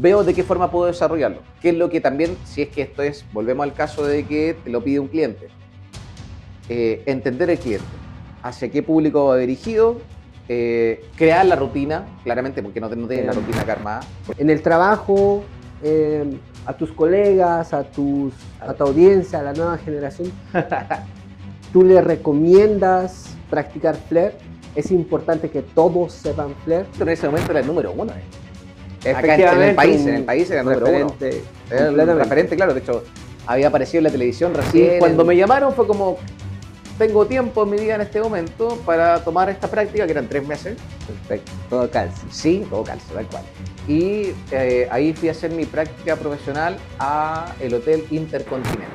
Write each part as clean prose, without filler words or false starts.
veo de qué forma puedo desarrollarlo. ¿Qué es lo que también, si es que esto es, volvemos al caso de que te lo pide un cliente? Entender el cliente, hacia qué público va dirigido, crear la rutina, claramente, porque no tienes la rutina acá armada. En el trabajo, a tus colegas, a tu audiencia, a la nueva generación, tú le recomiendas practicar flair. Es importante que todos sepan flair. En ese momento era el número uno. Acá Efectivamente, en el país era el número uno. Era el referente, claro. De hecho, había aparecido en la televisión recién. Y cuando me llamaron fue como, tengo tiempo en mi vida en este momento para tomar esta práctica, que eran 3 meses. Perfecto, todo calza. Sí, todo calza, tal cual. Y ahí fui a hacer mi práctica profesional a el Hotel Intercontinental.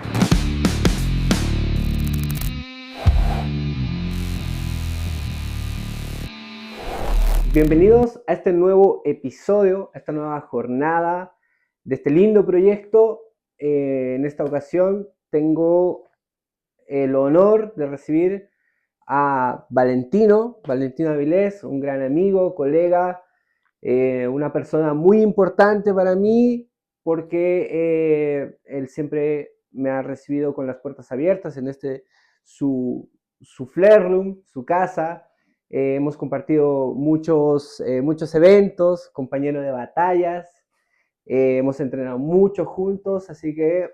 Bienvenidos a este nuevo episodio, a esta nueva jornada de este lindo proyecto. En esta ocasión tengo el honor de recibir a Valentino Avilés, un gran amigo, colega, una persona muy importante para mí porque él siempre me ha recibido con las puertas abiertas en su Flair Room, su casa. Hemos compartido muchos eventos, compañero de batallas, hemos entrenado mucho juntos, así que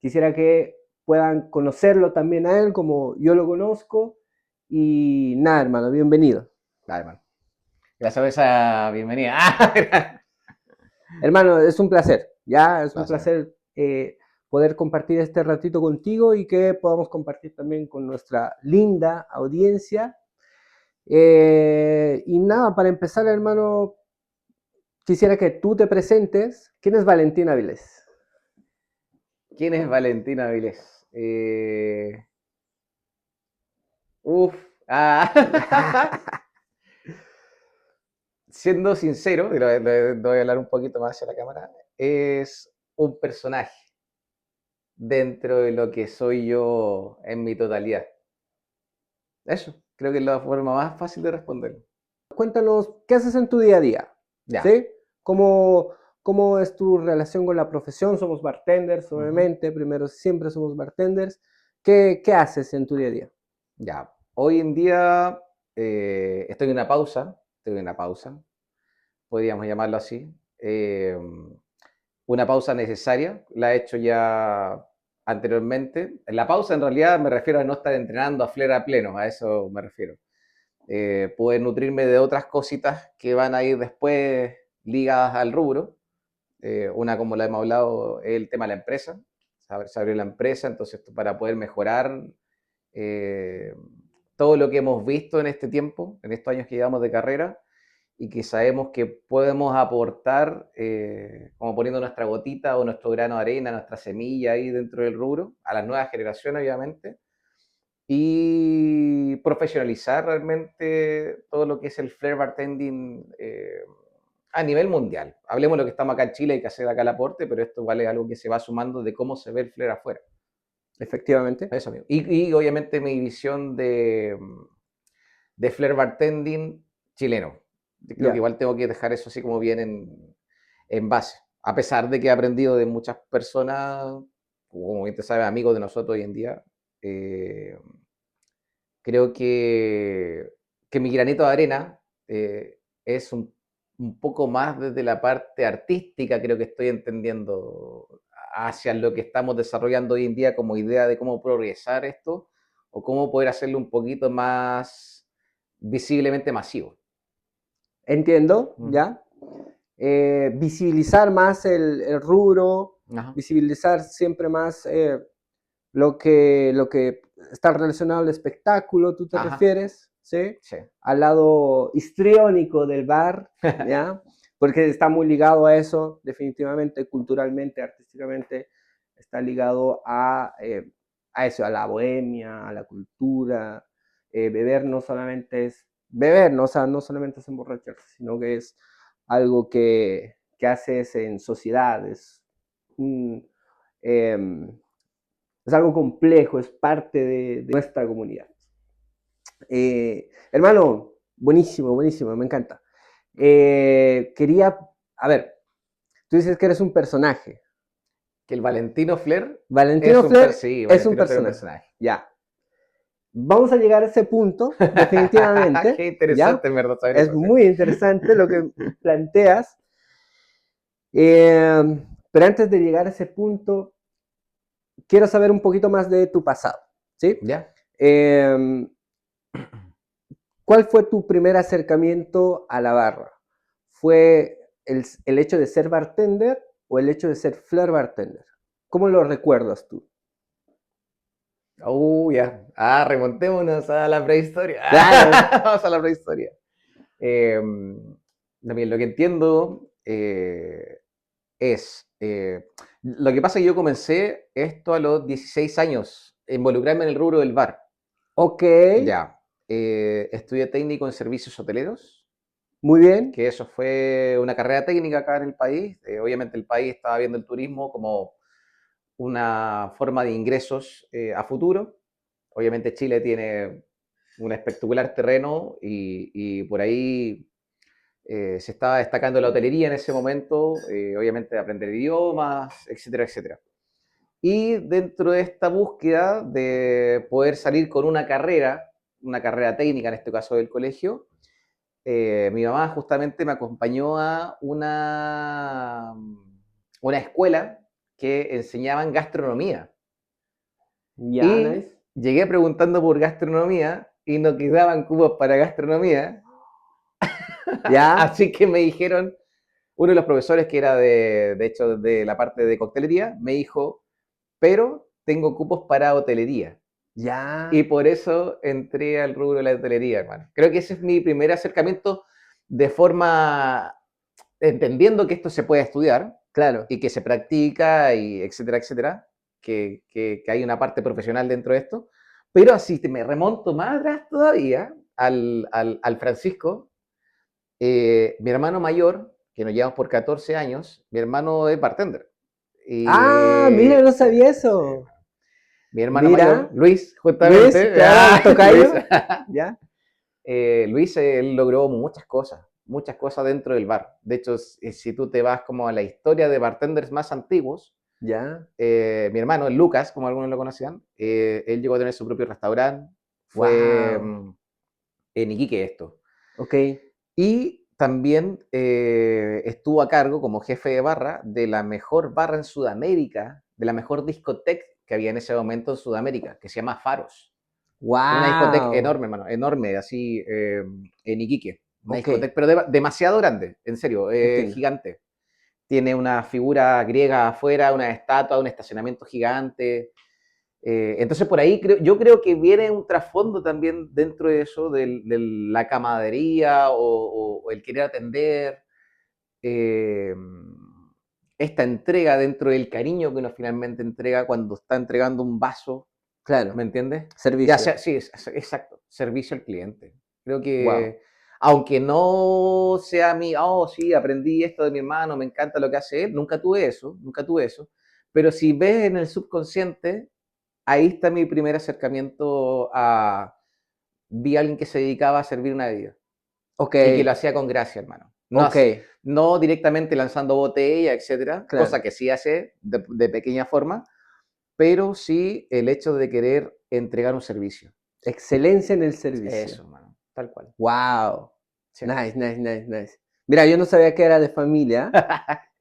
quisiera que puedan conocerlo también a él como yo lo conozco. Y nada, hermano, bienvenido. Dale, hermano. Gracias por esa bienvenida. Hermano, es un placer, ya, es un placer poder compartir este ratito contigo y que podamos compartir también con nuestra linda audiencia. Y nada, para empezar, hermano, quisiera que tú te presentes. ¿Quién es Valentín Avilés? ¿Quién es Valentín Avilés? Siendo sincero, y lo voy a hablar un poquito más hacia la cámara, es un personaje dentro de lo que soy yo en mi totalidad. Eso, creo que es la forma más fácil de responder. Cuéntanos, ¿qué haces en tu día a día? Ya. ¿Sí? ¿Cómo es tu relación con la profesión? Somos bartenders, obviamente, primero siempre somos bartenders. ¿Qué haces en tu día a día? Ya, hoy en día estoy en una pausa, podríamos llamarlo así. Una pausa necesaria, la he hecho ya anteriormente. En la pausa en realidad me refiero a no estar entrenando a flera a pleno, a eso me refiero. Poder nutrirme de otras cositas que van a ir después ligadas al rubro. Una, como la hemos hablado, es el tema de la empresa. Se abrió la empresa, entonces para poder mejorar todo lo que hemos visto en este tiempo, en estos años que llevamos de carrera, y que sabemos que podemos aportar, como poniendo nuestra gotita o nuestro grano de arena, nuestra semilla ahí dentro del rubro, a las nuevas generaciones, obviamente, y profesionalizar realmente todo lo que es el flair bartending a nivel mundial. Hablemos de lo que estamos acá en Chile, hay que hacer acá el aporte, pero esto vale algo que se va sumando de cómo se ve el flair afuera. Efectivamente. Eso mismo. Y obviamente mi visión de flair bartending chileno. Yo creo que igual tengo que dejar eso así como bien en base. A pesar de que he aprendido de muchas personas, como bien te sabes, amigos de nosotros hoy en día, creo que mi granito de arena es un poco más desde la parte artística, creo que estoy entendiendo hacia lo que estamos desarrollando hoy en día como idea de cómo progresar esto o cómo poder hacerlo un poquito más visiblemente masivo. Entiendo, ¿ya? Visibilizar más el rubro, Ajá. visibilizar siempre más lo que está relacionado al espectáculo, tú te refieres, ¿sí? Sí. Al lado histriónico del bar, ¿ya? Porque está muy ligado a eso, definitivamente, culturalmente, artísticamente, está ligado a eso, a la bohemia, a la cultura. Beber no solamente es beber, ¿no? O sea, no solamente es emborracharse, sino que es algo que haces en sociedad, es algo complejo, es parte de nuestra comunidad. Hermano, buenísimo, me encanta. Quería a ver, tú dices que eres un personaje. Que el Valentino Flair Valentino Flair sí, es un Valentino Flair es un personaje. personaje. Ya. Vamos a llegar a ese punto, definitivamente. Qué ¿Ya? interesante, en verdad, saber Es eso. ¿Sí? muy interesante lo que planteas. Pero antes de llegar a ese punto, quiero saber un poquito más de tu pasado. ¿Sí? ¿Ya? Eh, ¿Cuál fue tu primer acercamiento a la barra? ¿Fue el hecho de ser bartender o el hecho de ser flair bartender? ¿Cómo lo recuerdas tú? Ya. Remontémonos a la prehistoria. Dale. Vamos a la prehistoria. También lo que entiendo es, lo que pasa es que yo comencé esto a los 16 años, involucrarme en el rubro del bar. Ok, Ya. Estudié técnico en servicios hoteleros, muy bien. que eso fue una carrera técnica acá en el país. Obviamente el país estaba viendo el turismo como una forma de ingresos a futuro. Obviamente Chile tiene un espectacular terreno y por ahí se estaba destacando la hotelería en ese momento, obviamente aprender idiomas, etcétera, etcétera. Y dentro de esta búsqueda de poder salir con una carrera técnica, en este caso del colegio, mi mamá justamente me acompañó a una escuela que enseñaban gastronomía. Ya, Y nice. llegué preguntando por gastronomía y no quedaban cupos para gastronomía. Ya, Así que me dijeron, uno de los profesores que era de hecho de la parte de coctelería, me dijo, pero tengo cupos para hotelería. Y ya, por eso entré al rubro de la hotelería, hermano. Creo que ese es mi primer acercamiento de forma, entendiendo que esto se puede estudiar claro. y que se practica y etcétera, etcétera, que hay una parte profesional dentro de esto. Pero así me remonto más atrás todavía al Francisco, mi hermano mayor, que nos llevamos por 14 años, mi hermano es bartender. Ah, Y mira, no sí, sabía sí. eso. Mi hermano mayor, Mira, Luis, Luis, justamente, claro, el Luis, tocayo. Ya, Luis él logró muchas cosas dentro del bar. De hecho, si tú te vas como a la historia de bartenders más antiguos, ya. mi hermano, Lucas, como algunos lo conocían, él llegó a tener su propio restaurante, fue Wow. en Iquique esto. Ok. Y también estuvo a cargo como jefe de barra de la mejor barra en Sudamérica, de la mejor discoteca que había en ese momento en Sudamérica, que se llama Faros. Una discoteca Wow. enorme, hermano, enorme, así en Iquique. Una Ok, discoteca, pero demasiado grande, en serio, entiendo. gigante. Tiene una figura griega afuera, una estatua, un estacionamiento gigante. Entonces por ahí yo creo que viene un trasfondo también dentro de eso, de la camaradería o el querer atender, eh, esta entrega dentro del cariño que uno finalmente entrega cuando está entregando un vaso, Claro. ¿me entiendes? Ya Servicio. sea, sí, exacto, servicio al cliente. Creo Wow. que aunque no sea mi, oh sí, aprendí esto de mi hermano, me encanta lo que hace él, nunca tuve eso, pero si ves en el subconsciente, ahí está mi primer acercamiento a, vi a alguien que se dedicaba a servir una bebida Ok, y que lo hacía con gracia, hermano. No, ok, no directamente lanzando botella, etcétera, cosa claro. que sí hace de pequeña forma, pero sí el hecho de querer entregar un servicio. Excelencia en el servicio. Eso, hermano, tal cual. Wow. Sí. Nice, nice, nice, nice. Mira, yo no sabía que era de familia.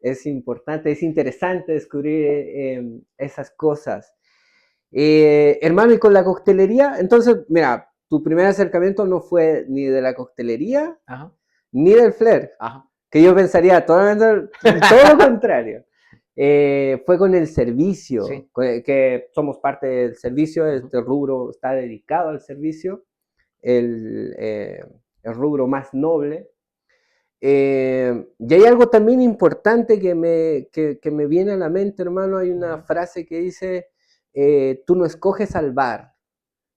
Es importante, es interesante descubrir esas cosas. Hermano, y con la coctelería, entonces, mira, tu primer acercamiento no fue ni de la coctelería Ajá, ni del flair, ajá. que yo pensaría todo lo contrario. Fue con el servicio, Sí. que somos parte del servicio, Uh -huh. este rubro está dedicado al servicio, el rubro más noble. Y hay algo también importante que me viene a la mente, hermano. Hay Uh una -huh. frase que dice, tú no escoges al bar,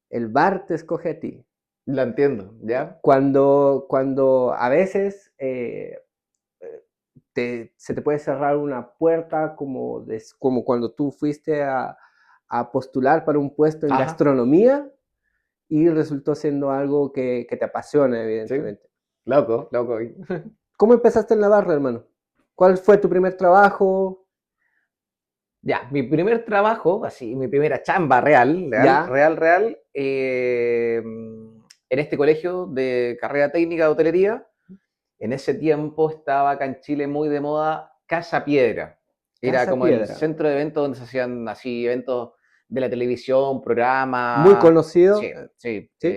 el bar te escoge a ti. Lo entiendo, ¿ya? Cuando a veces se te puede cerrar una puerta como cuando tú fuiste a postular para un puesto en Ajá, gastronomía y resultó siendo algo que te apasiona, sí. evidentemente. Loco, loco. ¿Cómo empezaste en la barra, hermano? ¿Cuál fue tu primer trabajo? Ya, mi primer trabajo, así, mi primera chamba real, Ya, en este colegio de carrera técnica de hotelería. En ese tiempo estaba acá en Chile muy de moda Casa Piedra. Era Casa como el Piedra. centro de eventos donde se hacían así eventos de la televisión, Muy programas. conocido, Sí, sí. ¿sí?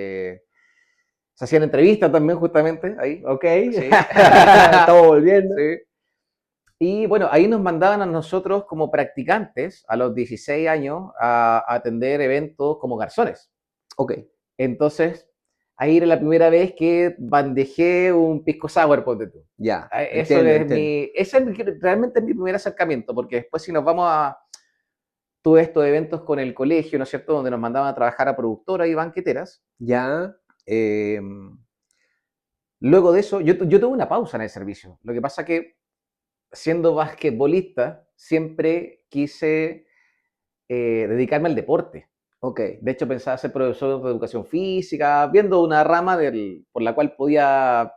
Se hacían entrevistas también justamente ahí. Ok, Sí. estamos volviendo. Sí. Y bueno, ahí nos mandaban a nosotros como practicantes a los 16 años a atender eventos como garzones. Ok, Entonces, ahí era la primera vez que bandejé un pisco sour, ponte tú. ya, Eso entiendo, es entiendo. ese es realmente mi primer acercamiento, porque después si nos vamos a todos estos eventos con el colegio, ¿no es cierto?, donde nos mandaban a trabajar a productoras y banqueteras, Ya, eh, luego de eso, yo tuve una pausa en el servicio. Lo que pasa que, siendo basquetbolista, siempre quise dedicarme al deporte. ok. De hecho, pensaba ser profesor de educación física, viendo una rama por la cual podía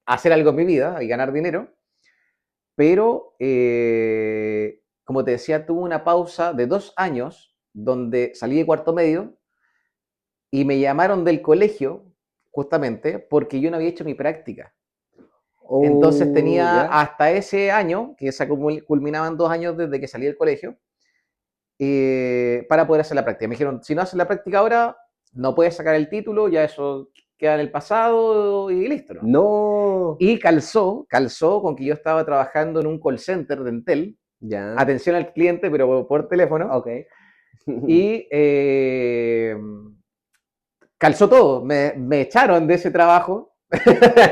hacer algo en mi vida y ganar dinero, pero como te decía, tuve una pausa de 2 años donde salí de cuarto medio y me llamaron del colegio justamente porque yo no había hecho mi práctica. Entonces Oh, tenía ya, hasta ese año, que se culminaban 2 años desde que salí del colegio, para poder hacer la práctica. Me dijeron, si no haces la práctica ahora, no puedes sacar el título, ya eso queda en el pasado y listo, ¿no? no, Y calzó con que yo estaba trabajando en un call center de Entel, ya, atención al cliente, pero por teléfono, ok. y calzó todo. Me echaron de ese trabajo,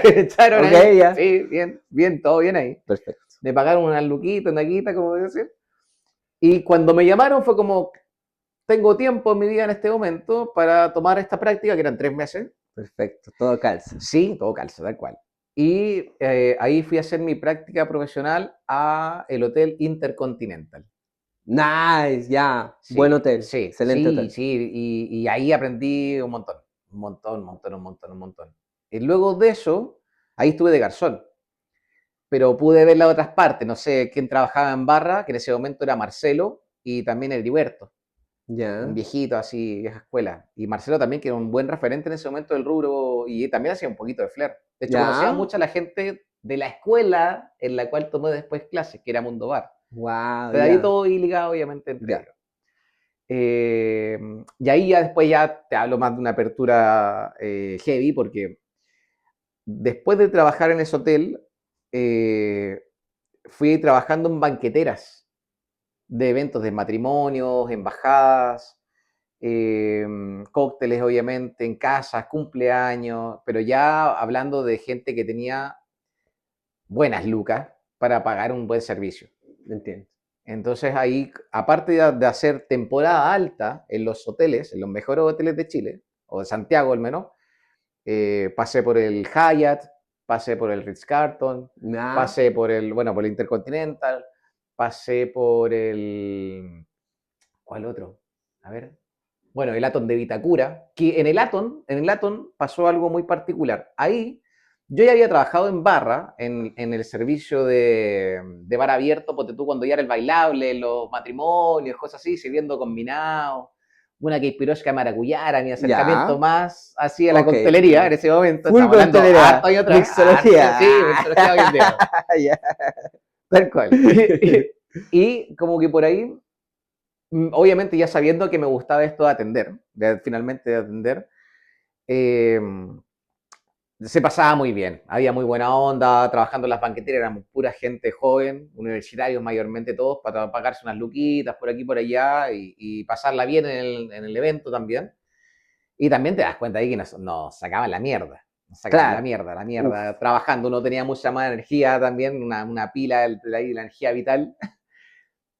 me echaron Ok, ahí, ya, sí, bien, bien, todo bien ahí. perfecto. Me pagaron una luquita, una guita, como decir. Y cuando me llamaron fue como, tengo tiempo en mi vida en este momento para tomar esta práctica, que eran 3 meses. Perfecto, todo calza. Sí, todo calza, tal cual. Y ahí fui a hacer mi práctica profesional a el Hotel Intercontinental. Nice, ya, buen Sí, hotel, sí, excelente sí, hotel. sí. Y ahí aprendí un montón, un montón, un montón, un montón, un montón. Y luego de eso, ahí estuve de garzón, pero pude ver las otras partes. No sé quién trabajaba en barra, que en ese momento era Marcelo y también Heriberto, un Ya, viejito así, vieja escuela. Y Marcelo también, que era un buen referente en ese momento del rubro y también hacía un poquito de flair. De hecho, conocía ya, mucho a la gente de la escuela en la cual tomé después clases, que era Mundo Bar. wow, Pero ahí ya, todo ligado, obviamente, entre ya. ellos. Y ahí ya después ya te hablo más de una apertura heavy, porque después de trabajar en ese hotel, eh, fui trabajando en banqueteras de eventos de matrimonios, embajadas, cócteles, obviamente, en casas, cumpleaños, pero ya hablando de gente que tenía buenas lucas para pagar un buen servicio. Entiendo. Entonces ahí, aparte de hacer temporada alta en los hoteles, en los mejores hoteles de Chile, o de Santiago al menos, pasé por el Hyatt, pasé por el Ritz-Carlton, Ya, pasé bueno, por el Intercontinental, pasé por el... ¿Cuál otro? A ver. Bueno, el Atom de Vitacura, que en el Atom pasó algo muy particular. Ahí yo ya había trabajado en barra, en el servicio de bar abierto, porque tú cuando ya era el bailable, los matrimonios, cosas así, sirviendo combinados, una que pirosca maracuyara, mi acercamiento ya, más así a la ok. coctelería en ese momento, Full estamos hablando coctelería, harto y atrás, harto, mixología. sí, mixología hoy en día, Ya. tal cual. Y como que por ahí obviamente ya sabiendo que me gustaba esto de atender, finalmente de atender, eh, se pasaba muy bien, había muy buena onda, trabajando en las banqueteras, éramos pura gente joven, universitarios mayormente todos, para pagarse unas luquitas por aquí y por allá y pasarla bien en el evento también. Y también te das cuenta ahí que nos sacaban Claro. la Uf, mierda, trabajando, uno tenía mucha más energía también, una pila de ahí, la energía vital.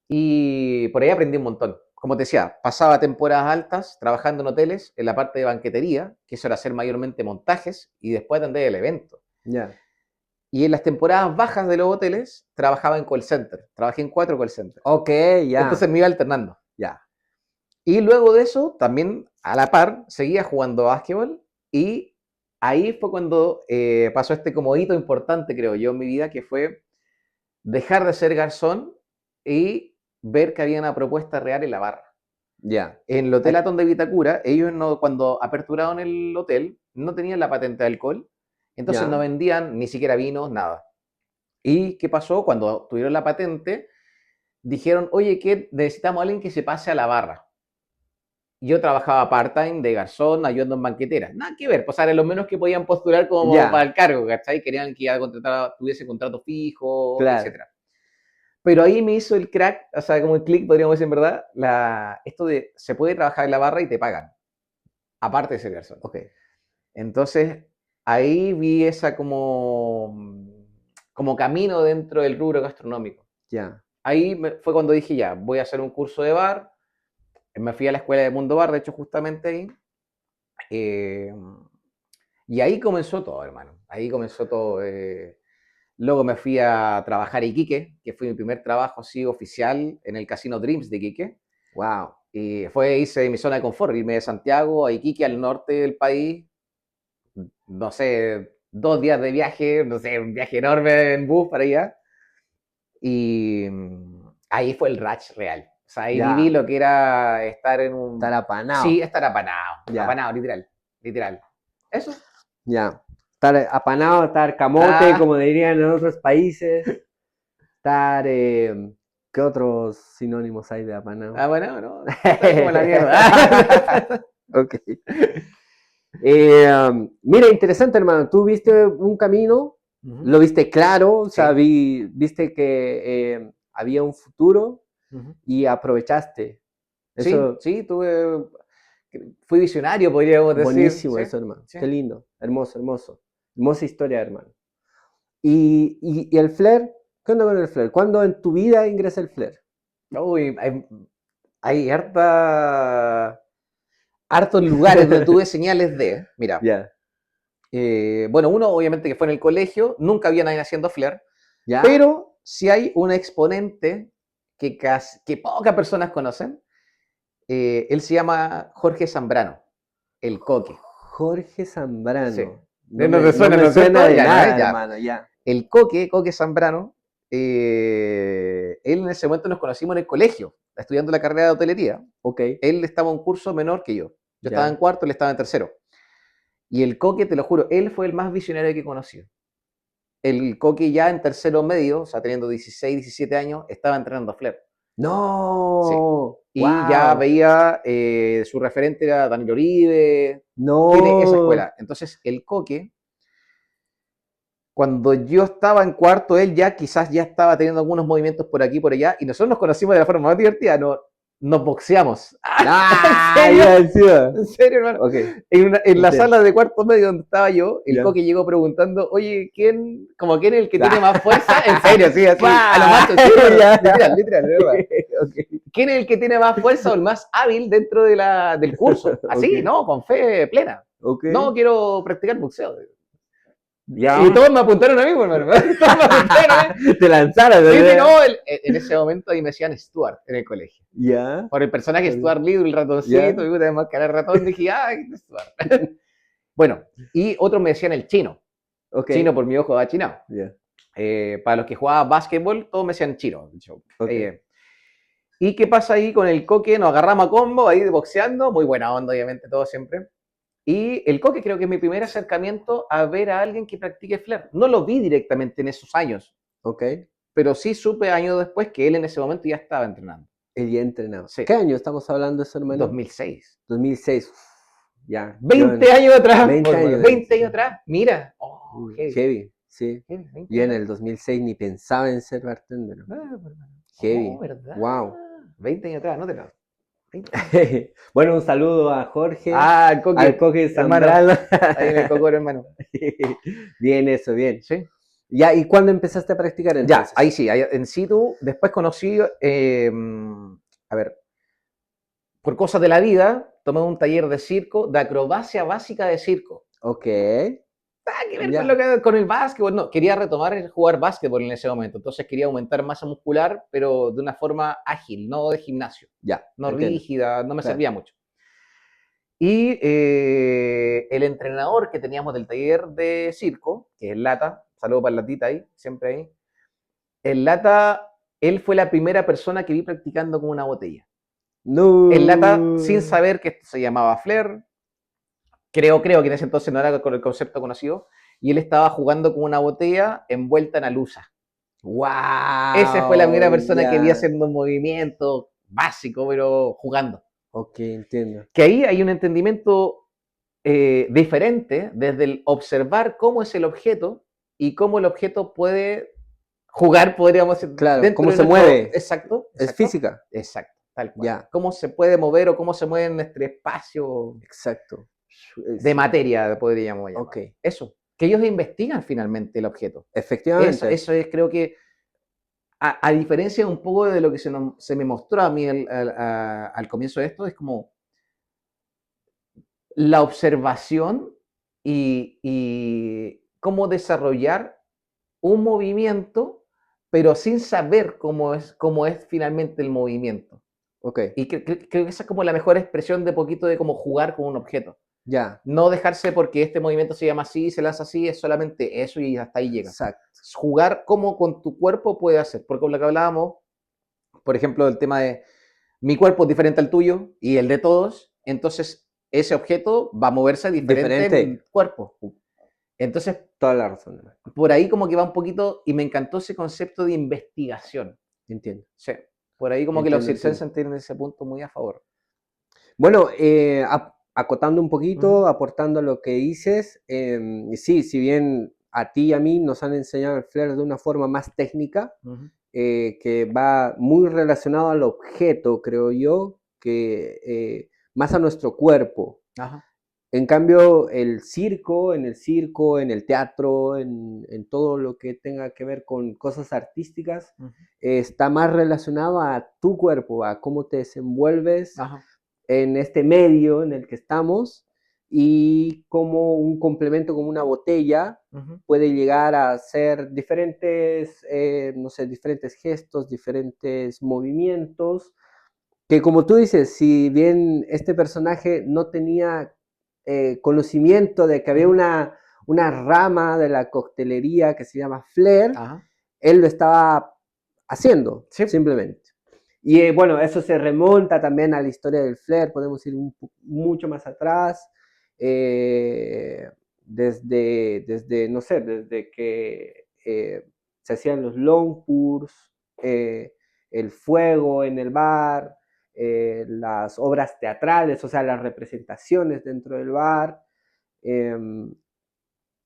Y por ahí aprendí un montón. Como te decía, pasaba temporadas altas trabajando en hoteles, en la parte de banquetería, que eso era hacer mayormente montajes y después atender el evento. ya. Y en las temporadas bajas de los hoteles trabajaba en call center. Trabajé en 4 call centers. Ok, ya, Entonces me iba alternando. ya. Y luego de eso, también a la par, seguía jugando básquetbol y ahí fue cuando pasó este como hito importante, creo yo, en mi vida, que fue dejar de ser garzón y ver que había una propuesta real en la barra. Ya. En el Hotel Atón de Vitacura, ellos no, cuando aperturaron el hotel, no tenían la patente de alcohol, entonces no Ya. vendían ni siquiera vinos, nada. ¿Y qué pasó? Cuando tuvieron la patente, dijeron, oye, que necesitamos a alguien que se pase a la barra. Yo trabajaba part-time de garzón, ayudando en banqueteras. Nada que ver, pues eran los menos que podían postular como para Ya. el cargo, ¿cachai? Querían que ya contratar, tuviese contrato fijo, Claro. etcétera. Pero ahí me hizo el crack, o sea, como el click, podríamos decir en verdad, esto de se puede trabajar en la barra y te pagan, aparte de ser garzón. Ok. Entonces, ahí vi esa como camino dentro del rubro gastronómico. Ya. Ahí fue cuando dije, ya, voy a hacer un curso de bar. Me fui a la escuela de Mundo Bar, de hecho, justamente ahí. Eh, y ahí comenzó todo, hermano. Ahí comenzó todo. Luego me fui a trabajar a Iquique, que fue mi primer trabajo así oficial en el Casino Dreams de Iquique. Wow. Y hice mi zona de confort, irme de Santiago a Iquique, al norte del país, no sé, 2 días de viaje, no sé, un viaje enorme en bus para allá. Y ahí fue el rush real. O sea, ahí viví Ya. lo que era estar en Estar un... Sí, apanado. estar apanado, Ya. apanado, literal, literal. Eso. Ya. Estar apanado, estar camote, Ah, como dirían en otros países. Estar. ¿Qué otros sinónimos hay de apanado? bueno, no, está como la mierda. Ok. Mira, interesante, hermano. Tú viste un camino, Ujú, lo viste claro, o sea, sí. viste que había un futuro Ujú. y aprovechaste. Sí, Eso, sí, fui visionario, podríamos decir. buenísimo, Sí, eso, hermano. sí. Qué lindo, hermoso, hermoso. Hermosa historia, hermano. Y el flair, ¿qué onda con el flair? ¿Cuándo en tu vida ingresa el flair? Uy, hay hartos lugares donde tuve señales de, mira, Ya, bueno, uno obviamente que fue en el colegio, nunca había nadie haciendo flair, ya. pero si hay un exponente que pocas personas conocen, él se llama Jorge Zambrano, el Coque. Jorge Sí. Zambrano. No te No suena, me ¿no es suena cierto? de Ya, ¿no es? nada, Ya. hermano, ya. El Coque Zambrano, él en ese momento nos conocimos en el colegio, estudiando la carrera de hotelería. Ok, Él estaba un curso menor que yo. Yo estaba en ya. cuarto, él estaba en tercero. Y el Coque, te lo juro, él fue el más visionario que conocí. El Coque ya en tercero medio, o sea, teniendo 16, 17 años, estaba entrenando a Flair. Sí. No, Y ya wow, veía, su referente era Daniel Uribe, tiene esa no. escuela. Entonces, el Coque, cuando yo estaba en cuarto, él ya quizás ya estaba teniendo algunos movimientos por aquí, por allá, y nosotros nos conocimos de la forma más divertida, nos boxeamos. ¿En Ah, serio? ya, sí, ¿En serio, hermano? ok, En la entiendo, sala de cuarto medio donde estaba yo, el ya. Coque llegó preguntando, oye, ¿quién es el que tiene más fuerza? En serio, sí, así, a lo ¡Pah! macho, sí, hermano, Ya. literal, de verdad. Ok, ¿Quién es el que tiene más fuerza o el más hábil dentro del curso? ok, Así, ¿no? Con fe plena. ok. No, quiero practicar boxeo. Y Ya. todos me apuntaron a mí, pues, hermano. Todos me apuntaron a mí. Te lanzaron, Sí, sí, ¿verdad? no, en ese momento ahí me decían Stuart en el colegio. Ya, Por el personaje ok, Stuart Little, el ratoncito, ya, y puta, además que era ratón, dije, ay, Stuart. Bueno, y otros me decían el chino. ok, Chino por mi ojo achinado. ya, Para los que jugaban básquetbol, todos me decían chino. ok, ¿Y qué pasa ahí con el Coque? Nos agarramos a combo ahí de boxeando, muy buena onda, obviamente, todo siempre. Y el Coque creo que es mi primer acercamiento a ver a alguien que practique flair. No lo vi directamente en esos años, ok. pero sí supe años después que él en ese momento ya estaba entrenando. El día entrenado. Sí, ¿Qué año estamos hablando de eso, hermano? 2006. 2006. Uf, ya, yo 20 en años atrás, 20 por años. hermano, 20 años atrás. Mira, oh, heavy, Heavy, sí. heavy, 20 Yo en años el atrás. 2006 ni pensaba en ser bartender. Ah, por hermano. Oh, Heavy. ¿verdad? Wow. 20 años atrás, no te lo. 20 años. Bueno, un saludo a Jorge, Ah, el al Coque, Coque hermano. Zambrano. Ahí en el Cocoro, hermano. Bien, eso, bien. Sí. Ya, ¿y cuándo empezaste a practicar Ya, ahí entonces? sí, ahí en situ. Después conocí, a ver, por cosas de la vida, tomé un taller de circo, de acrobacia básica de circo. Ok, Nada que ver ya, con el básquetbol, no. Quería retomar el jugar básquetbol en ese momento. Entonces quería aumentar masa muscular, pero de una forma ágil, no de gimnasio. ya, No entiendo. rígida, no me Claro. servía mucho. Y el entrenador que teníamos del taller de circo, que es Lata, saludo para Latita ahí, siempre ahí, El Lata, él fue la primera persona que vi practicando con una botella. El Lata, sin No. saber que esto se llamaba Flair, creo que en ese entonces no era con el concepto conocido, y él estaba jugando con una botella envuelta en alusa. Esa fue la primera Wow, persona que vi ya. haciendo un movimiento básico, pero jugando. Ok, entiendo. Que ahí hay un entendimiento diferente desde el observar cómo es el objeto y cómo el objeto puede jugar, podríamos decir, Claro, dentro ¿cómo de se nuestro... mueve? Exacto, Es exacto, física. exacto, tal cual. Ya, Cómo se puede mover o cómo se mueve en nuestro espacio exacto. de Sí, materia, podríamos ok, llamar. Eso, que ellos investigan finalmente el objeto. efectivamente. Eso es, creo que, a diferencia un poco de lo que se me mostró a mí al comienzo de esto, es como la observación y cómo desarrollar un movimiento, pero sin saber cómo es finalmente el movimiento. Ok, Y creo que esa es como la mejor expresión de poquito de cómo jugar con un objeto. ya, No dejarse porque este movimiento se llama así, se lanza así, es solamente eso y hasta ahí llega. exacto. Jugar como con tu cuerpo puede hacer, porque como lo que hablábamos, por ejemplo, el tema de mi cuerpo es diferente al tuyo y el de todos, entonces ese objeto va a moverse diferente Diferente. en cuerpo. Entonces, Toda la razón, hermano. por ahí como que va un poquito, y me encantó ese concepto de investigación. Entiendo, Sí, por ahí como que los entiendo, entiendo. circenses tienen ese punto muy a favor. Bueno, acotando un Uh -huh, poquito, aportando a lo que dices, sí, si bien a ti y a mí nos han enseñado el flair de una forma más técnica, uh -huh. que va muy relacionado al objeto, creo yo, que más a nuestro cuerpo. Ajá. En cambio, en el circo, en el teatro, en todo lo que tenga que ver con cosas artísticas, Uh -huh. está más relacionado a tu cuerpo, a cómo te desenvuelves Ajá. en este medio en el que estamos y cómo un complemento como una botella Uh -huh. puede llegar a hacer diferentes, no sé, diferentes gestos, diferentes movimientos, que como tú dices, si bien este personaje no tenía conocimiento de que Uh había -huh. una rama de la coctelería que se llama flair, Ajá. él lo estaba haciendo, Sí. simplemente. Y bueno, eso se remonta también a la historia del flair, podemos ir mucho más atrás, no sé, desde que se hacían los long pours, el fuego en el bar, las obras teatrales, o sea, las representaciones dentro del bar. Eh,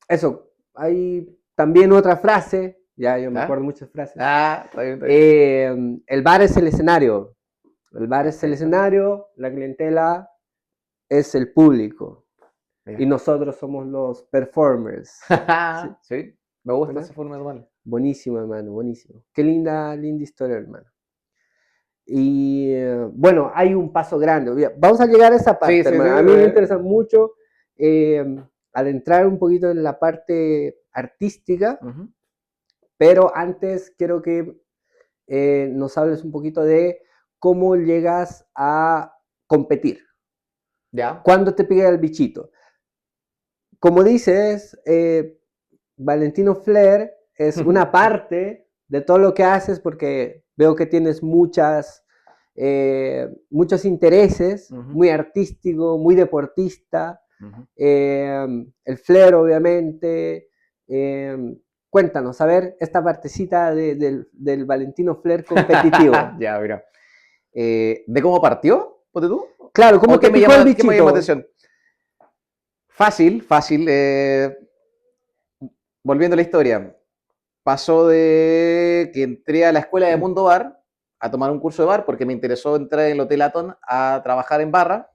Eso, hay también otra frase, ya yo me ¿Ah? acuerdo muchas frases. Ah, está bien, está bien. El bar es el escenario. El bar es el Perfecto. escenario, la clientela es el público. Y Mira. nosotros somos los performers. Sí, Sí, me gusta ¿verdad? esa forma de tomarlo. Buenísimo, hermano, buenísimo. Qué linda, linda historia, hermano. Y bueno, hay un paso grande. Vamos a llegar a esa Sí, parte, sí, sí. hermano. A mí me interesa mucho eh, adentrar un poquito en la parte artística, Uh -huh. pero antes quiero que nos hables un poquito de cómo llegas a competir. Ya. ¿Cuándo te pega el bichito? Como dices, Valentino Flair es una parte de todo lo que haces porque veo que tienes muchos intereses, Uh -huh. muy artístico, muy deportista, Uh -huh. el Flair obviamente. Eh, Cuéntanos, a ver, esta partecita del Valentino Flair competitivo. Ya, mira. ¿De cómo partió? ¿Ponte tú? Claro, ¿cómo ¿O te picó el qué me llama bichito? atención? Fácil, fácil. Volviendo a la historia. Pasó de que entré a la escuela de Mundo Bar a tomar un curso de bar porque me interesó entrar en el Hotel Aton a trabajar en barra.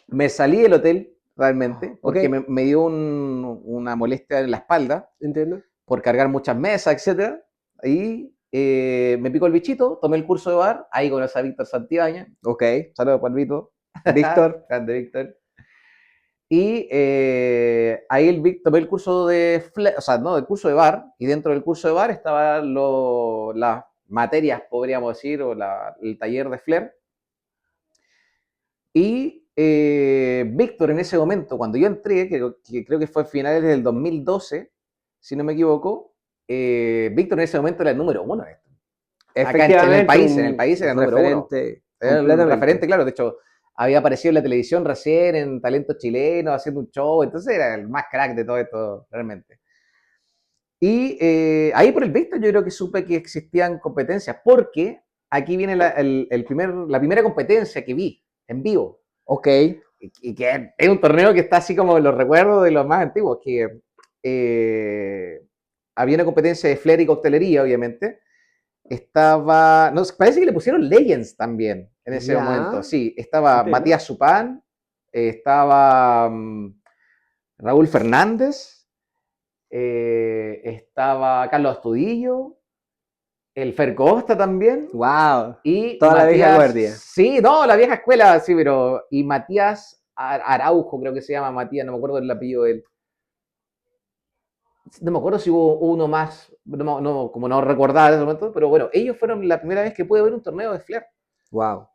Me salí del hotel realmente Ok, porque me dio una molestia en la espalda entiendo. por cargar muchas mesas, etcétera. Y me picó el bichito, tomé el curso de bar, ahí conocí a Víctor Santibáñez. Ok, Saludos para el Vito. Víctor, Grande Víctor. Y ahí tomé el curso o sea, no, el curso de bar, y dentro del curso de bar estaban las materias, podríamos decir, o el taller de Flair. Y Víctor en ese momento, cuando yo entré, que creo que fue a finales del 2012, si no me equivoco, Víctor en ese momento era el número uno en esto. Acá Efectivamente, en el país era el número uno. referente Era el completamente. referente, claro. De hecho, había aparecido en la televisión recién, en Talentos Chilenos, haciendo un show. Entonces era el más crack de todo esto, realmente. Y ahí por el visto yo creo que supe que existían competencias, porque aquí viene la primera competencia que vi en vivo. Ok. Y que es un torneo que está así como en los recuerdos de los más antiguos, que había una competencia de flair y coctelería, obviamente. Estaba, no, parece que le pusieron Legends también en ese momento, Ya. sí. Estaba Entiendo. Matías Supán, estaba Raúl Fernández, estaba Carlos Astudillo, el Fer Costa también, Wow. y Toda la vieja Matías, guardia. sí, no, la vieja escuela, sí, pero, y Matías Araujo, creo que se llama Matías, no me acuerdo del apellido de él. No me acuerdo si hubo uno más, no, como no recordaba en ese momento, pero bueno, ellos fueron la primera vez que pude ver un torneo de flair. Wow.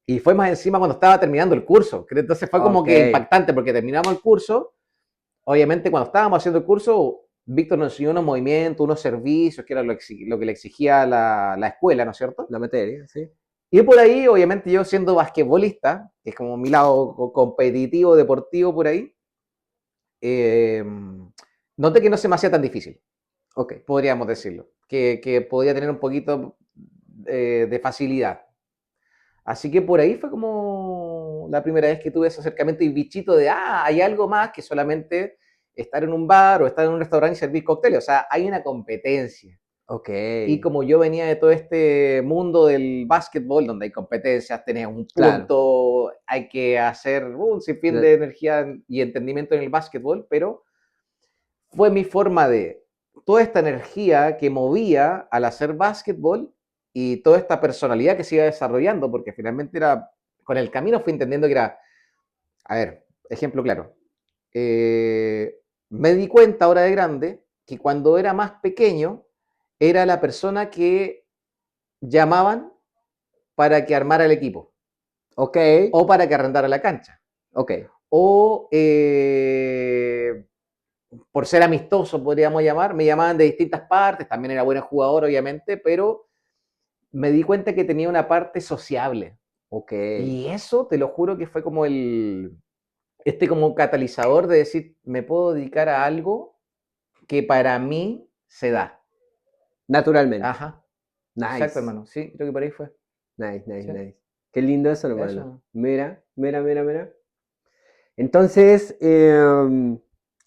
Y fue más encima cuando estaba terminando el curso. Entonces fue como Ok. que impactante porque terminamos el curso. Obviamente cuando estábamos haciendo el curso, Víctor nos enseñó unos movimientos, unos servicios, que era lo que le exigía la escuela, ¿no es cierto? La materia, sí. Y por ahí, obviamente yo siendo basquetbolista, que es como mi lado competitivo, deportivo por ahí, noté que no se me hacía tan difícil, Ok. podríamos decirlo, que podía tener un poquito de facilidad. Así que por ahí fue como la primera vez que tuve ese acercamiento y bichito de, hay algo más que solamente estar en un bar o estar en un restaurante y servir cócteles. O sea, hay una competencia. Ok. Y como yo venía de todo este mundo del básquetbol, donde hay competencias, tenés un Claro. punto, hay que hacer un sinfín de energía y entendimiento en el básquetbol, pero fue mi forma de toda esta energía que movía al hacer básquetbol y toda esta personalidad que se iba desarrollando, porque finalmente era, con el camino fui entendiendo que era, a ver, ejemplo claro, me di cuenta ahora de grande que cuando era más pequeño era la persona que llamaban para que armara el equipo Ok. o para que arrendara la cancha Ok. o por ser amistoso, podríamos llamar, me llamaban de distintas partes, también era buen jugador, obviamente, pero me di cuenta que tenía una parte sociable. Ok. Y eso, te lo juro que fue como como catalizador de decir, me puedo dedicar a algo que para mí se da. Naturalmente. Ajá, exacto, Nice. hermano. Sí, creo que por ahí fue. Nice, nice, Sí, nice. Qué lindo eso, hermano. eso. Mira, mira, mira, mira. Entonces,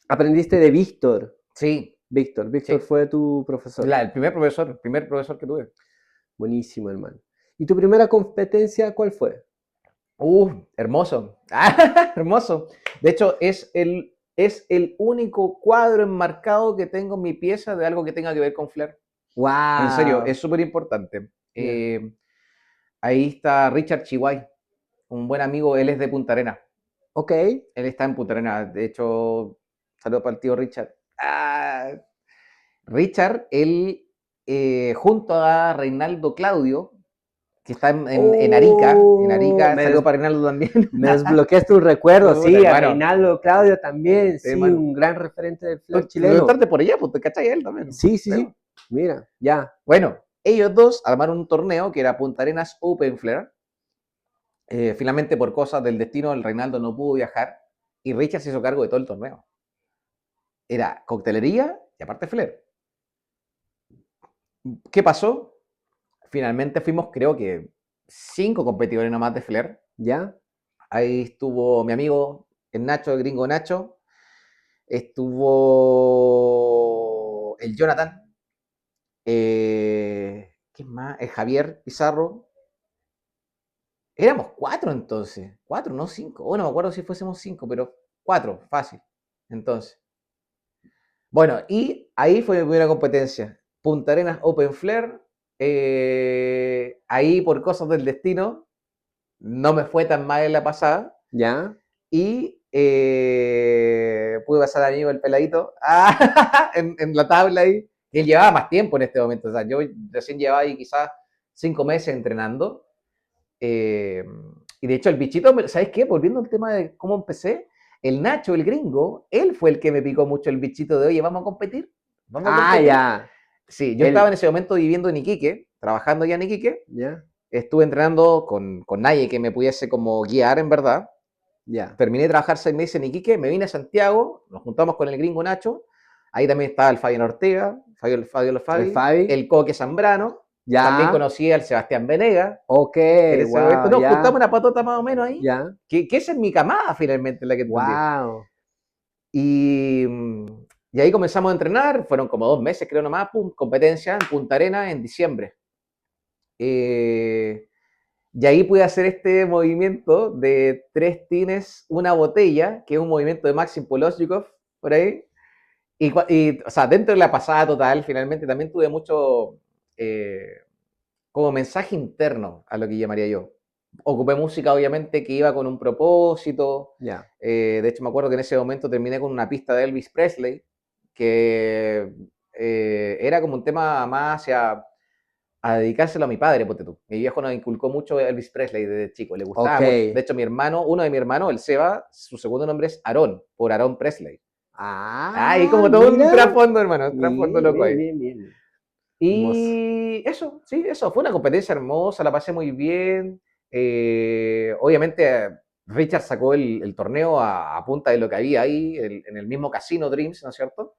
aprendiste de Víctor. Sí, Víctor sí. fue tu profesor. El primer profesor que tuve. Buenísimo, hermano. ¿Y tu primera competencia cuál fue? Hermoso. Hermoso. De hecho, es el único cuadro enmarcado que tengo en mi pieza de algo que tenga que ver con Flair. En serio, ¡Wow! es súper importante. Ya. Ahí está Richard Chihuay, un buen amigo, él es de Punta Arenas. Ok. Él está en Punta Arenas. De hecho, saludo para el tío Richard. Richard, él, junto a Reinaldo Claudio, que está en Oh, Arica, saludo para Reinaldo también. me desbloqueaste un recuerdo, sí, a Bueno, Reinaldo Claudio también, sí, hermano. un gran referente del flair Tú chileno. estás por allá, pues te cachai él también. Sí, sí, sí. Mira, ya. Bueno, ellos dos armaron un torneo que era Punta Arenas Open Flair. Finalmente, por cosas del destino, el Reinaldo no pudo viajar y Richard se hizo cargo de todo el torneo. Era coctelería y aparte Flair. ¿Qué pasó? Finalmente fuimos, creo que, 5 competidores nomás de Flair. ¿Ya? Ahí estuvo mi amigo, el Nacho, el gringo Nacho. Estuvo el Jonathan. ¿Qué más? El Javier Pizarro. Éramos 4 entonces. 4, no 5. Bueno, me acuerdo si fuésemos 5, pero 4, fácil. Entonces. Bueno, y ahí fue mi primera competencia. Punta Arenas Open Flair. Ahí, por cosas del destino, no me fue tan mal en la pasada. ¿Ya? Y pude pasar a mí el peladito en la tabla ahí. Y él llevaba más tiempo en este momento. O sea, yo recién llevaba ahí quizás 5 meses entrenando. Y de hecho, el bichito, ¿sabes qué? Volviendo al tema de cómo empecé, el Nacho, el gringo, él fue el que me picó mucho el bichito de, oye, vamos a competir. Vamos a Ah, competir. ya. Sí, yo estaba en ese momento viviendo en Iquique, trabajando ya en Iquique. ¿Ya? Estuve entrenando con nadie que me pudiese como guiar en verdad. Ya. Terminé de trabajar 6 meses en Iquique, me vine a Santiago, nos juntamos con el gringo Nacho. Ahí también estaba el Fabián Ortega, Fabio Lo El Fabi, Fabi. el Coque Zambrano. También Ya. conocí al Sebastián Venega. Ok, En ese momento wow, nos ya. juntamos una patota más o menos ahí. Ya. Que esa es mi camada finalmente, la que entendí. Wow. Y, y ahí comenzamos a entrenar, fueron como 2 meses creo nomás, pum, competencia en Punta Arenas en diciembre. Eh, y ahí pude hacer este movimiento de 3 tines, una botella, que es un movimiento de Maxim Polochikov, por ahí. O sea, dentro de la pasada total, finalmente también tuve mucho como mensaje interno a lo que llamaría yo. Ocupé música, obviamente, que iba con un propósito. Ya. De hecho, me acuerdo que en ese momento terminé con una pista de Elvis Presley, que era como un tema más hacia a dedicárselo a mi padre, ponte tú. Mi viejo nos inculcó mucho Elvis Presley desde chico, le Ok. gustaba mucho. De hecho, mi hermano, uno de mis hermanos, el Seba, su segundo nombre es Aarón, por Aarón Presley. Ah, y Ah, como todo un mira. trasfondo, hermano, un trasfondo Bien, loco bien, ahí. bien, bien. Hermoso. Y eso, sí, eso, fue una competencia hermosa, la pasé muy bien. Obviamente, Richard sacó el torneo a punta de lo que había ahí, en el mismo casino Dreams, ¿no es cierto?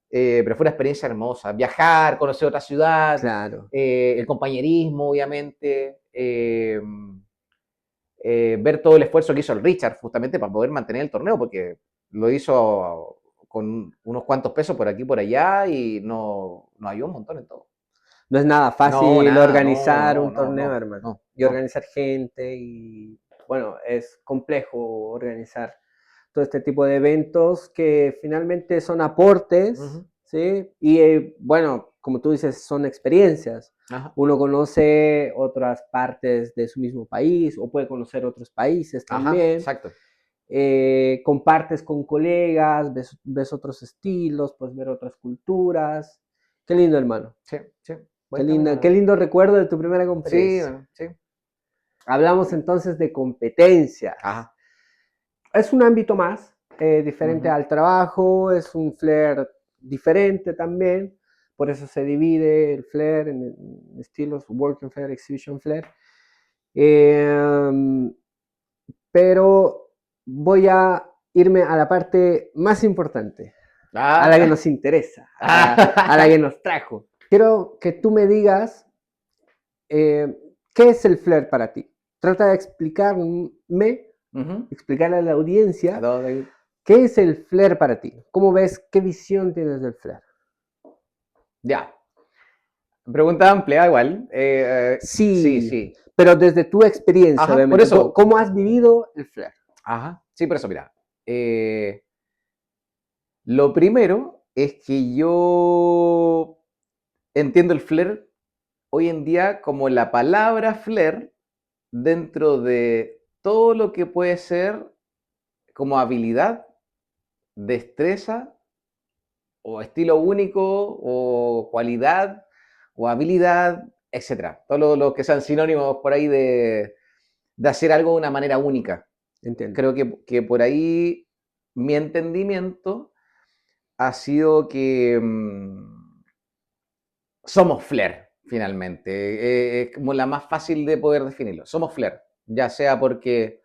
Pero fue una experiencia hermosa. Viajar, conocer otra ciudad, Claro. el compañerismo, obviamente, ver todo el esfuerzo que hizo el Richard justamente para poder mantener el torneo, porque lo hizo con unos cuantos pesos por aquí y por allá y no ayudó un montón en todo. No es nada No, fácil nada, no, organizar no, un no, torneo, no, hermano. no, Y no. organizar gente y, bueno, es complejo organizar todo este tipo de eventos que finalmente son aportes, Ujú. ¿sí? Y, bueno, como tú dices, son experiencias. Ajá, Uno conoce otras partes de su mismo país o puede conocer otros países ajá, también. exacto. Compartes con colegas, ves otros estilos, puedes ver otras culturas. Qué lindo, hermano. Sí, sí, buen camino, Qué ¿no? lindo recuerdo de tu primera Sí, competencia. bueno, sí. Hablamos entonces de competencias. Ajá. Es un ámbito más, diferente Ujú. al trabajo, es un flair diferente también, por eso se divide el flair en estilos Working Flair, Exhibition Flair. Pero voy a irme a la parte más importante, a la que Ah, nos interesa, a la que ah. nos trajo. Quiero que tú me digas eh, qué es el flair para ti. Trata de Ujú. explicarle a la A audiencia todos ahí. qué es el flair para ti. ¿Cómo ves? ¿Qué visión tienes del flair? Ya. Pregunta amplia, igual. Sí, Sí, sí. pero desde tu experiencia, Ajá, por obviamente. eso. ¿Cómo has vivido el flair? Ajá, sí, por eso, mira. eh, lo primero es que yo entiendo el flair hoy en día como la palabra flair dentro de todo lo que puede ser como habilidad, destreza o estilo único o cualidad o habilidad, etcétera. Todo lo que sean sinónimos por ahí de hacer algo de una manera única. Entiendo. Creo que por ahí mi entendimiento ha sido que somos flair, finalmente. Es como la más fácil de poder definirlo. Somos flair, ya sea porque,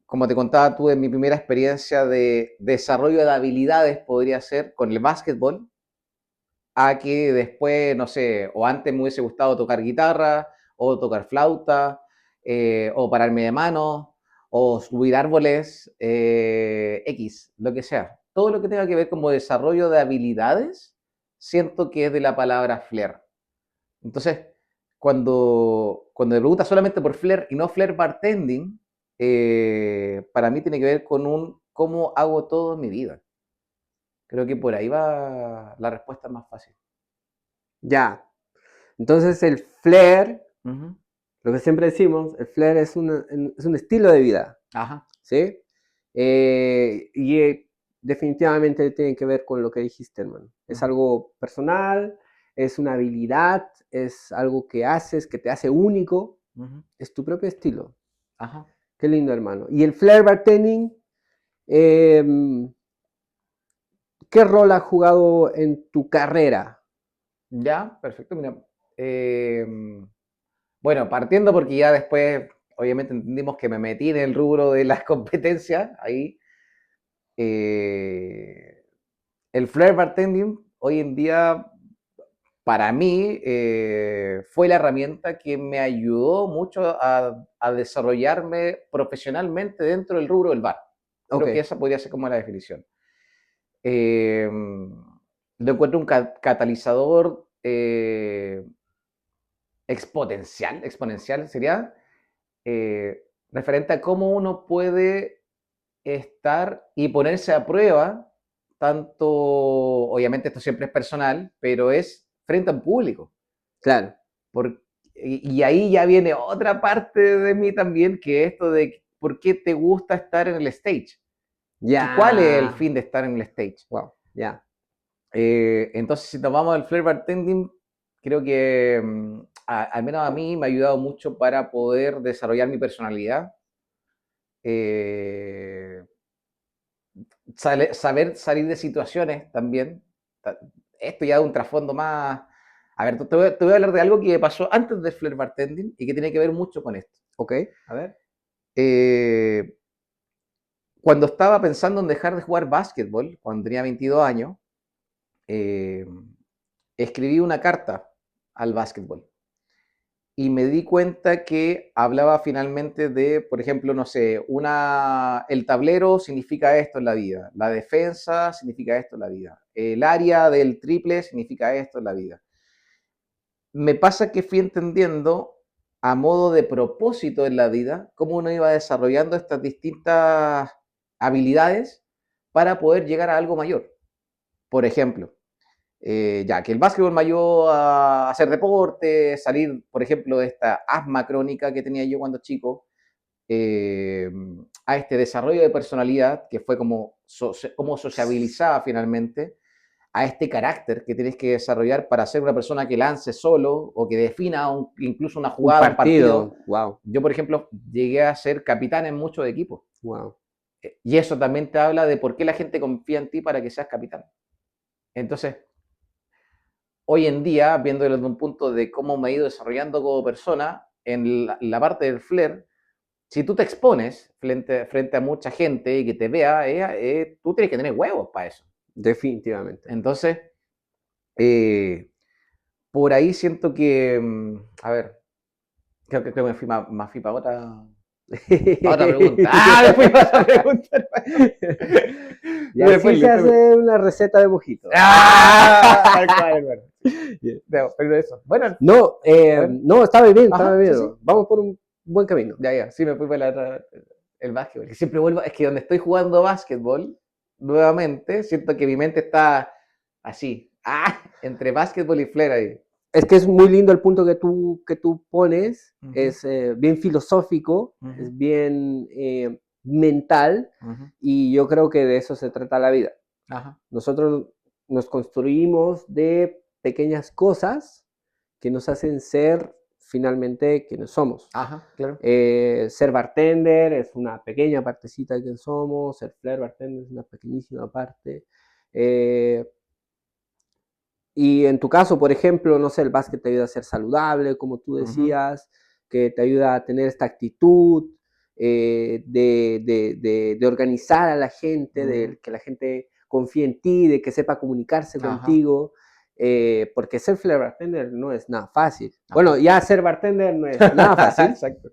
como te contaba, tuve mi primera experiencia de desarrollo de habilidades, podría ser con el básquetbol, a que después, no sé, o antes me hubiese gustado tocar guitarra, o tocar flauta, o pararme de manos, o subir árboles, X, lo que sea. Todo lo que tenga que ver como desarrollo de habilidades, siento que es de la palabra flair. Entonces, cuando me preguntas solamente por flair y no flair bartending, para mí tiene que ver con un cómo hago todo en mi vida. Creo que por ahí va la respuesta más fácil. Ya. Entonces el flair, Ujú. lo que siempre decimos, el flair es un estilo de vida, Ajá. ¿sí? Y definitivamente tiene que ver con lo que dijiste, hermano. Es Ujú. algo personal, es una habilidad, es algo que haces, que te hace único, Ujú. es tu propio estilo. Ajá. Qué lindo, hermano. Y el flair bartending, eh, ¿qué rol ha jugado en tu carrera? Ya, perfecto. Mira, bueno, partiendo porque ya después, obviamente entendimos que me metí en el rubro de las competencias, ahí. eh, el flair bartending hoy en día, para mí, fue la herramienta que me ayudó mucho a desarrollarme profesionalmente dentro del rubro del bar. Ok, Creo que esa podría ser como la definición. Eh, lo encuentro un catalizador exponencial sería, referente a cómo uno puede estar y ponerse a prueba, tanto, obviamente esto siempre es personal, pero es frente a un público. claro, Por, y ahí ya viene otra parte de mí también, que es esto de por qué te gusta estar en el stage. ¿Cuál es el ya, fin de estar en el stage? wow, ya, Entonces, si tomamos el flair bartending, creo que al menos a mí me ha ayudado mucho para poder desarrollar mi personalidad, eh, saber salir de situaciones también. Esto ya da un trasfondo más. A ver, te voy a hablar de algo que pasó antes del flair bartending y que tiene que ver mucho con esto. ok, a ver, Eh, Cuando estaba pensando en dejar de jugar básquetbol, cuando tenía 22 años, eh, escribí una carta al básquetbol y me di cuenta que hablaba finalmente de, por ejemplo, no sé, el tablero significa esto en la vida, la defensa significa esto en la vida, el área del triple significa esto en la vida. Me pasa que fui entendiendo a modo de propósito en la vida cómo uno iba desarrollando estas distintas habilidades para poder llegar a algo mayor. Por ejemplo, ya que el básquetbol me ayudó a hacer deporte, salir, por ejemplo, de esta asma crónica que tenía yo cuando chico, eh, a este desarrollo de personalidad, que fue como sociabilizaba finalmente, a este carácter que tienes que desarrollar para ser una persona que lance solo o que defina incluso una un jugada, un partido. partido, wow, Yo, por ejemplo, llegué a ser capitán en muchos equipos. wow, Y eso también te habla de por qué la gente confía en ti para que seas capitán. Entonces, hoy en día, viéndolo desde un punto de cómo me he ido desarrollando como persona, en la parte del flair, si tú te expones frente a mucha gente y que te vea, tú tienes que tener huevos para eso. definitivamente. Entonces, eh, por ahí siento que, a ver, creo que me fui para otra pregunta. ¡Ah! Me fui para otra pregunta. Y así Después, se después, hace una receta de mojito. ¡Ah! Bueno. Bien. No, pero eso. Bueno, No, a ver. no, estaba bien, estaba Ajá, sí, bien. sí. Vamos por un buen camino. Ya, sí, me fui para el básquetbol. Que siempre vuelvo, es que donde estoy jugando básquetbol, nuevamente, siento que mi mente está así, entre básquetbol y flair ahí. Es que es muy lindo el punto que tú pones, Ujú, es bien filosófico, ujú, es bien mental, ujú. y yo creo que de eso se trata la vida. Ajá, Nosotros nos construimos de pequeñas cosas que nos hacen ser finalmente quienes somos. ajá, claro. Ser bartender es una pequeña partecita de quien somos, ser flair bartender es una pequeñísima parte. Eh, y en tu caso, por ejemplo, no sé, el básquet te ayuda a ser saludable, como tú Ujú, decías, que te ayuda a tener esta actitud de organizar a la gente, ujú, de que la gente confíe en ti, de que sepa comunicarse ajá, contigo, porque ser flair bartender no es nada fácil. Bueno, ajá. ya ser bartender no es nada fácil. Exacto.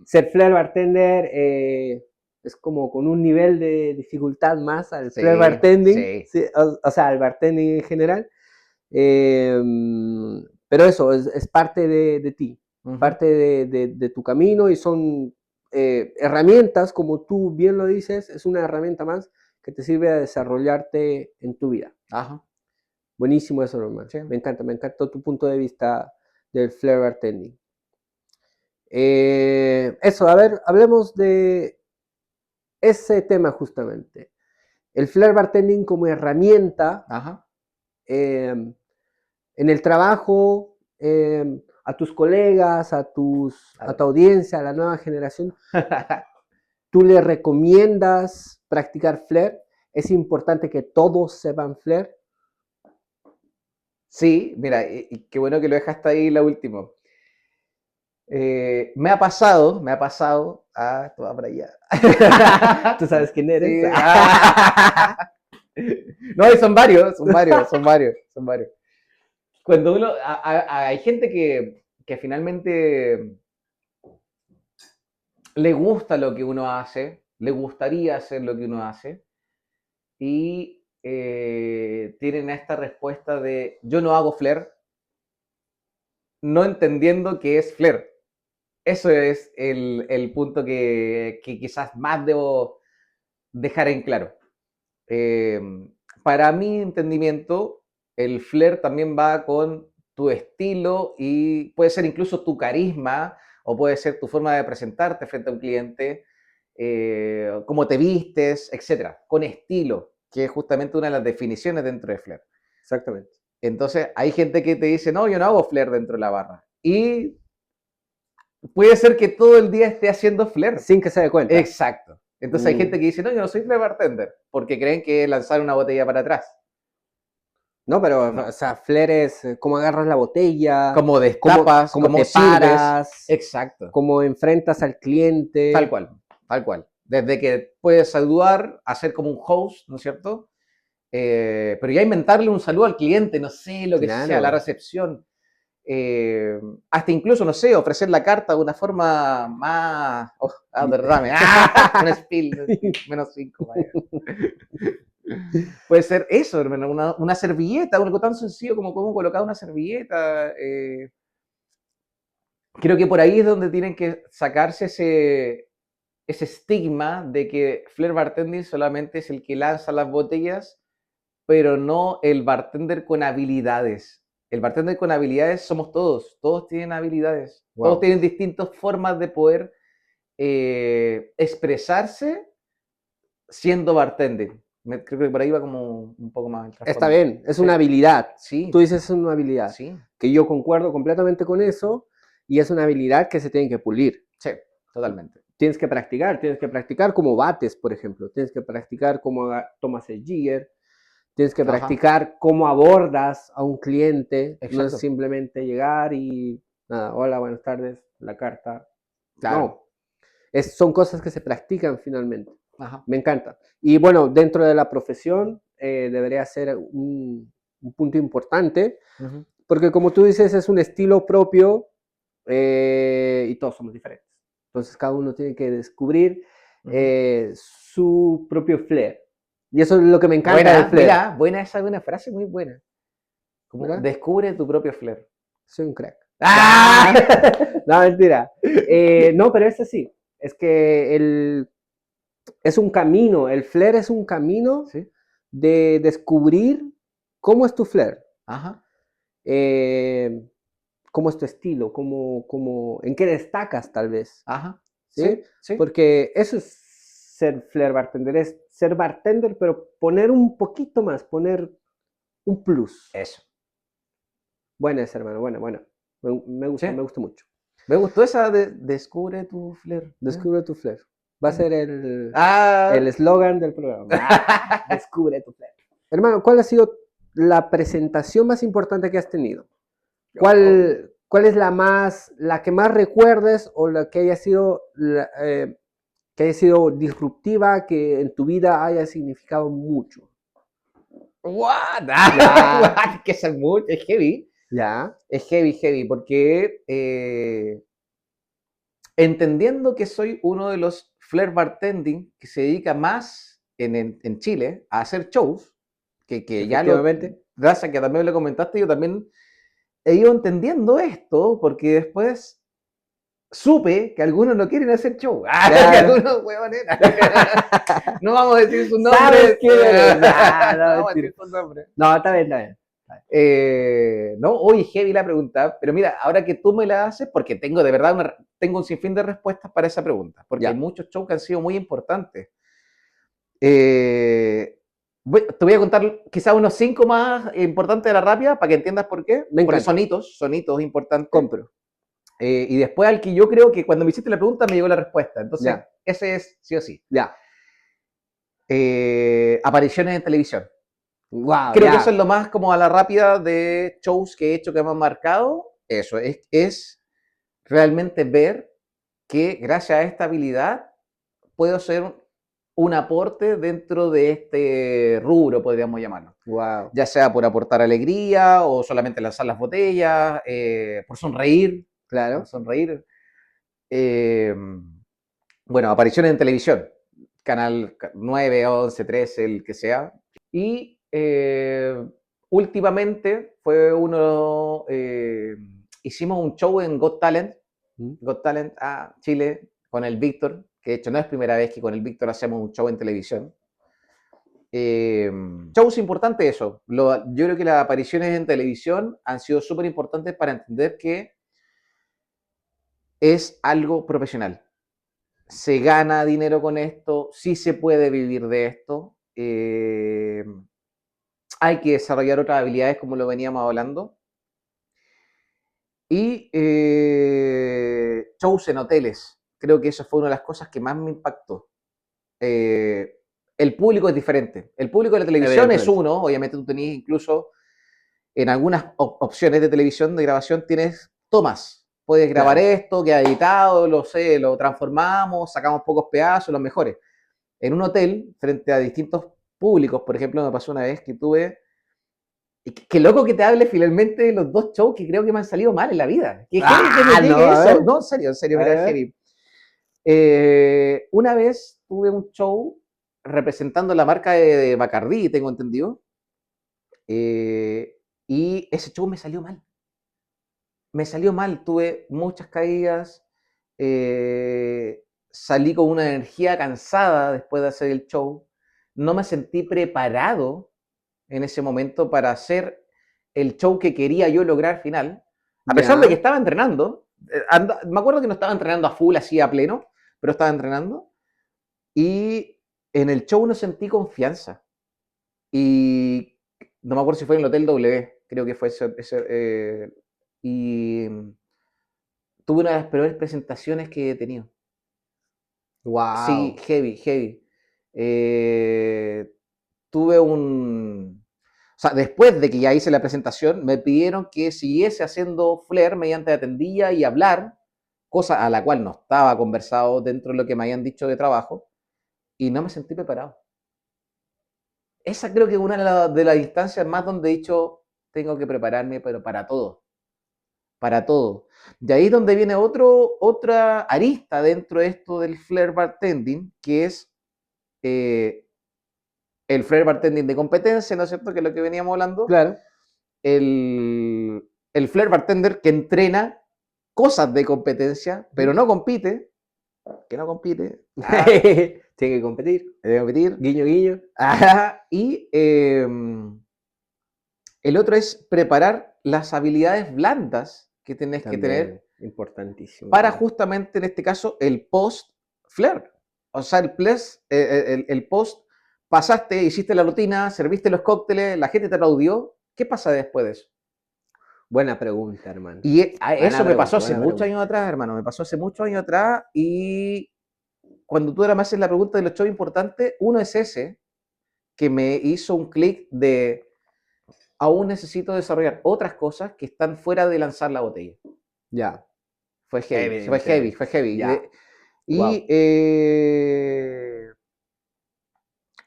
Ser flair bartender es como con un nivel de dificultad más al flair Sí, bartending, sí. ¿sí? O sea, al bartending en general. Eh, pero eso es parte de ti, Ujú, parte de tu camino y son herramientas, como tú bien lo dices, es una herramienta más que te sirve a desarrollarte en tu vida. ajá, Buenísimo eso, Norman. sí. Me encanta tu punto de vista del flair bartending. Eso, a ver, hablemos de ese tema justamente. El flair bartending como herramienta Ajá. eh, en el trabajo, a tus colegas, A a ver. tu audiencia, a la nueva generación, tú le recomiendas practicar flair. Es importante que todos sepan flair. Sí, mira, y qué bueno que lo dejaste ahí la última. Me ha pasado, esto va para allá. Tú sabes quién eres. Sí, no, y son varios, son varios, son varios, son varios. Cuando hay gente que finalmente le gusta lo que uno hace, le gustaría hacer lo que uno hace, y tienen esta respuesta de yo no hago flair, no entendiendo qué es flair. Eso es el punto que quizás más debo dejar en claro. Eh, para mi entendimiento, el flair también va con tu estilo y puede ser incluso tu carisma o puede ser tu forma de presentarte frente a un cliente, cómo te vistes, etcétera, con estilo, que es justamente una de las definiciones dentro de flair. Exactamente. Entonces, hay gente que te dice, no, yo no hago flair dentro de la barra. Y puede ser que todo el día esté haciendo flair. Sin que se dé cuenta. Exacto. Entonces hay gente que dice, no, yo no soy flair bartender, porque creen que es lanzar una botella para atrás. No, pero, No. o sea, flair es cómo agarras la botella, Como destapas, cómo como te sirves. paras, Exacto. cómo enfrentas al cliente. Tal cual, tal cual. Desde que puedes saludar, hacer como un host, ¿no es cierto? Pero ya inventarle un saludo al cliente, no sé, lo que sea, la Claro. recepción. Hasta incluso, no sé, ofrecer la carta de una forma más... derrame. Un spill, menos 5. Puede ser eso, hermano, una servilleta, algo tan sencillo como cómo colocar una servilleta. Creo que por ahí es donde tienen que sacarse ese estigma de que flair bartending solamente es el que lanza las botellas, pero no el bartender con habilidades. El bartender con habilidades somos todos tienen habilidades, Wow. todos tienen distintas formas de poder expresarse siendo bartender. Creo que por ahí va como un poco más el trasfondo. Está bien, es Sí. una habilidad. Sí. Tú dices es una habilidad. Sí. Que yo concuerdo completamente con eso y es una habilidad que se tiene que pulir. Sí, totalmente. Tienes que practicar como bates, por ejemplo. Tienes que practicar cómo tomas el jigger. Tienes que practicar cómo abordas a un cliente. Exacto. No es simplemente llegar y nada, hola, buenas tardes, la carta. Claro. No, son cosas que se practican finalmente. Ajá. Me encanta. Y bueno, dentro de la profesión debería ser un punto importante, porque como tú dices, es un estilo propio y todos somos diferentes. Entonces cada uno tiene que descubrir su propio flair. Y eso es lo que me encanta del flair. Mira, buena esa, una frase muy buena. Como, descubre tu propio flair. Soy un crack. No, mentira. No, pero es así. Es que es un camino, el flair es un camino de descubrir cómo es tu flair. Ajá. Cómo es tu estilo, en qué destacas tal vez. Ajá. ¿Sí? Sí. Porque eso es ser flair bartender, es ser bartender, pero poner un poquito más, poner un plus. Eso. Buena esa, hermano, buena. Me gusta mucho. Me gustó esa de descubre tu flair. Descubre tu flair. Va a ser el eslogan del programa. Descubre tu flair. Hermano, ¿cuál ha sido la presentación más importante que has tenido? ¿Cuál es la que más recuerdes o la que haya sido disruptiva, que en tu vida haya significado mucho? What? Que es heavy. Ya. Es heavy, porque entendiendo que soy uno de los flair bartending que se dedica más en Chile a hacer shows, que ya gracias a que también lo comentaste, yo también he ido entendiendo esto, porque después supe que algunos no quieren hacer show. Que algunos, huevoneras. No vamos a decir su nombre. ¿Sabes quién eres? No vamos a decir su nombre. No, está bien. No, hoy heavy la pregunta, pero mira, ahora que tú me la haces, porque tengo de verdad tengo un sinfín de respuestas para esa pregunta, porque hay muchos shows que han sido muy importantes. Te voy a contar quizás unos 5 más importantes de la rápida para que entiendas por qué. Porque sonitos importantes. Compro. Y después al que yo creo que cuando me hiciste la pregunta me llegó la respuesta. Entonces, ese es sí o sí. Ya. Apariciones en televisión. Wow, Creo que eso es ya. lo más como a la rápida de shows que he hecho que me han marcado. Eso, es realmente ver que gracias a esta habilidad puedo ser un aporte dentro de este rubro, podríamos llamarlo. Wow. Ya sea por aportar alegría o solamente lanzar las botellas, por sonreír, por Claro. sonreír. Eh, bueno, apariciones en televisión, canal 9, 11, 13, el que sea. Y últimamente fue uno, hicimos un show en Mm. Got Talent a Chile con el Víctor, que de hecho no es primera vez que con el Víctor hacemos un show en televisión. Shows importantes eso. Yo creo que las apariciones en televisión han sido súper importantes para entender que es algo profesional. Se gana dinero con esto, sí se puede vivir de esto. Hay que desarrollar otras habilidades como lo veníamos hablando. Y shows en hoteles. Creo que eso fue una de las cosas que más me impactó. Eh, el público es diferente. El público de la televisión es Evidentemente. uno, obviamente tú tenías incluso en algunas opciones de televisión de grabación tienes tomas. Puedes grabar Claro. esto, queda editado, lo sé, lo transformamos, sacamos pocos pedazos, los mejores. En un hotel, frente a distintos públicos, por ejemplo, me pasó una vez que tuve. Y qué loco que te hable finalmente de los dos shows que creo que me han salido mal en la vida. Qué heavy que me Ah, no, llegue a eso. ver. No, en serio, A mira, ver, es a ver. heavy. Una vez tuve un show representando la marca de Bacardí, tengo entendido. Y ese show me salió mal. Me salió mal, tuve muchas caídas. Salí con una energía cansada después de hacer el show. No me sentí preparado en ese momento para hacer el show que quería yo lograr al final, a pesar de que Ya. estaba entrenando. Me acuerdo que no estaba entrenando a full, así a pleno, pero estaba entrenando. Y en el show no sentí confianza. Y no me acuerdo si fue en el Hotel W, creo que fue y tuve una de las peores presentaciones que he tenido. Sí, Wow. heavy, heavy. Tuve un... O sea, después de que ya hice la presentación, me pidieron que siguiese haciendo flair mediante la tendilla y hablar, cosa a la cual no estaba conversado dentro de lo que me habían dicho de trabajo, y no me sentí preparado. Esa creo que es una de las instancias más donde he dicho, tengo que prepararme, pero para todo, para todo. De ahí es donde viene otra arista dentro de esto del flair bartending, que es eh, el flair bartending de competencia, ¿no es cierto? Que es lo que veníamos hablando. Claro. El flair bartender que entrena cosas de competencia, pero no compite, que no compite, Tiene que competir. debe competir. Guiño, guiño. Y el otro es preparar las habilidades blandas que tenés que También. tener Importantísimo para también. justamente en este caso el post-flair. O sea, el post, pasaste, hiciste la rutina, serviste los cócteles, la gente te aplaudió. ¿Qué pasa después de eso? Buena pregunta, hermano. Y eso Buena me pasó pregunta, hace buena muchos pregunta. años atrás, hermano. Me pasó hace muchos años atrás. Y cuando tú ahora me haces la pregunta de los shows importantes, uno es ese que me hizo un clic de aún necesito desarrollar otras cosas que están fuera de lanzar la botella. Ya. Fue heavy, fue heavy, Evidentemente. fue heavy. Ya. Y Wow.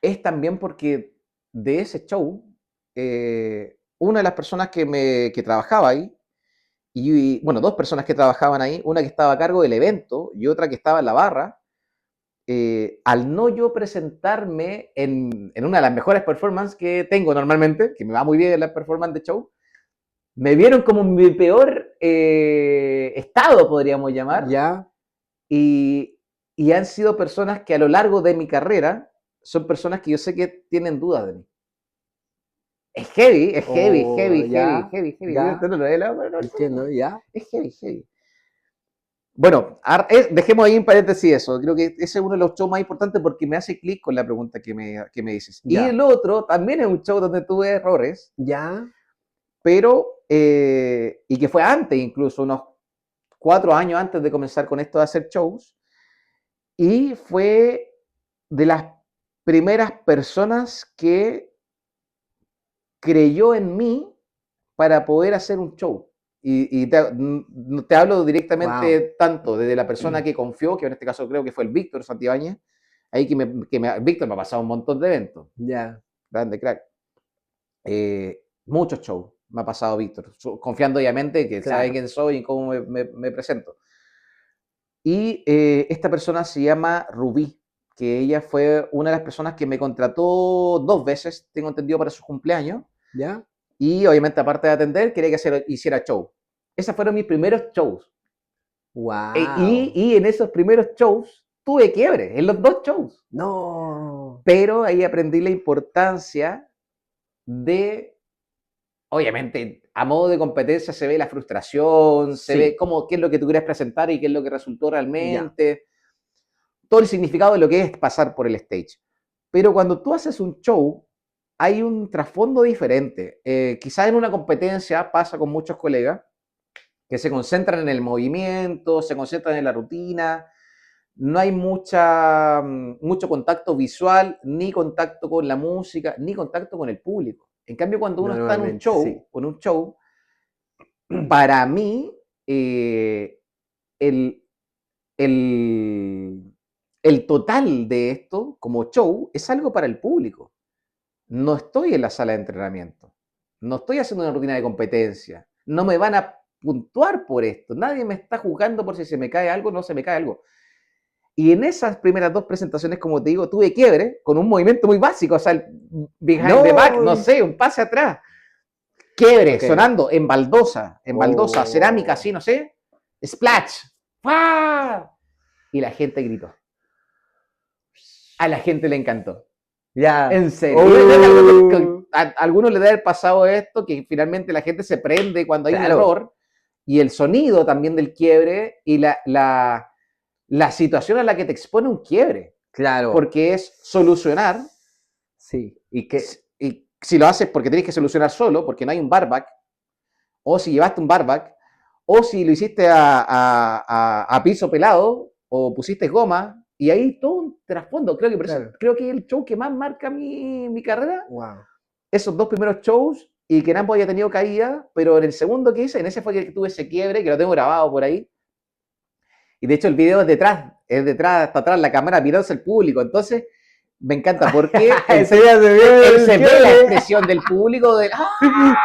es también porque de ese show, una de las personas que trabajaba ahí, y bueno, dos personas que trabajaban ahí, una que estaba a cargo del evento y otra que estaba en la barra, al no yo presentarme en una de las mejores performances que tengo normalmente, que me va muy bien en la performance de show, me vieron como mi peor estado, podríamos llamar, Ya. y, y han sido personas que a lo largo de mi carrera son personas que yo sé que tienen dudas de mí. Es heavy, es heavy, O heavy, heavy, ya. heavy, heavy. Ya. No, Entiendo. Ya. es heavy, heavy. Bueno, dejemos ahí en paréntesis eso. Creo que ese es uno de los shows más importantes porque me hace clic con la pregunta que me dices. Y Ya. el otro también es un show donde tuve errores, Ya. pero, y que fue antes, incluso unos 4 años antes de comenzar con esto de hacer shows, y fue de las primeras personas que creyó en mí para poder hacer un show. Y te hablo Wow. directamente tanto desde la persona que confió, que en este caso creo que fue el Víctor Santibáñez, ahí Víctor me ha pasado un montón de eventos, Ya. grande crack. Muchos shows me ha pasado Víctor, confiando obviamente que sabe Claro. quién soy y cómo me presento. Y esta persona se llama Rubí, que ella fue una de las personas que me contrató 2 veces, tengo entendido, para su cumpleaños. ¿Ya? Y obviamente, aparte de atender, quería que hiciera show. Esos fueron mis primeros shows. Wow. Y en esos primeros shows tuve quiebre, en los 2 shows. No. Pero ahí aprendí la importancia de, obviamente, a modo de competencia se ve la frustración, se ve Sí. qué es lo que tú querías presentar y qué es lo que resultó Ya. realmente, todo el significado de lo que es pasar por el stage. Pero cuando tú haces un show, hay un trasfondo diferente. Quizás en una competencia pasa con muchos colegas que se concentran en el movimiento, se concentran en la rutina, no hay mucho contacto visual, ni contacto con la música, ni contacto con el público. En cambio, cuando uno está Normalmente sí. en un show, para mí, el, el, el total de esto como show es algo para el público. No estoy en la sala de entrenamiento, no estoy haciendo una rutina de competencia, no me van a puntuar por esto, nadie me está juzgando por si se me cae algo o no se me cae algo. Y en esas primeras 2 presentaciones, como te digo, tuve quiebre con un movimiento muy básico, o sea, el behind the back, no No. sé, un pase atrás, quiebre, Ok. sonando en baldosa, cerámica, así, Oh. no sé, splash, ¡ah! Y la gente gritó. A la gente le encantó. Ya. En serio. Yo creo Oh. que a algunos le debe haber pasado esto, que finalmente la gente se prende cuando hay un Claro. error, y el sonido también del quiebre y la situación a la que te expone un quiebre, Claro. porque es solucionar, Sí. Y que. y si lo haces porque tienes que solucionar solo, porque no hay un barback, o si llevaste un barback, o si lo hiciste a piso pelado, o pusiste goma, y ahí todo un trasfondo. Creo que por eso, Claro. creo que es el show que más marca mi carrera, Wow. esos 2 primeros shows, y que en ambos haya tenido caída, pero en el segundo que hice, en ese fue que tuve ese quiebre, que lo tengo grabado por ahí, y de hecho el video es detrás, está atrás la cámara mirándose el público, entonces me encanta porque Ese día se vio el se ve la quiebre. expresión del público de ¡ah!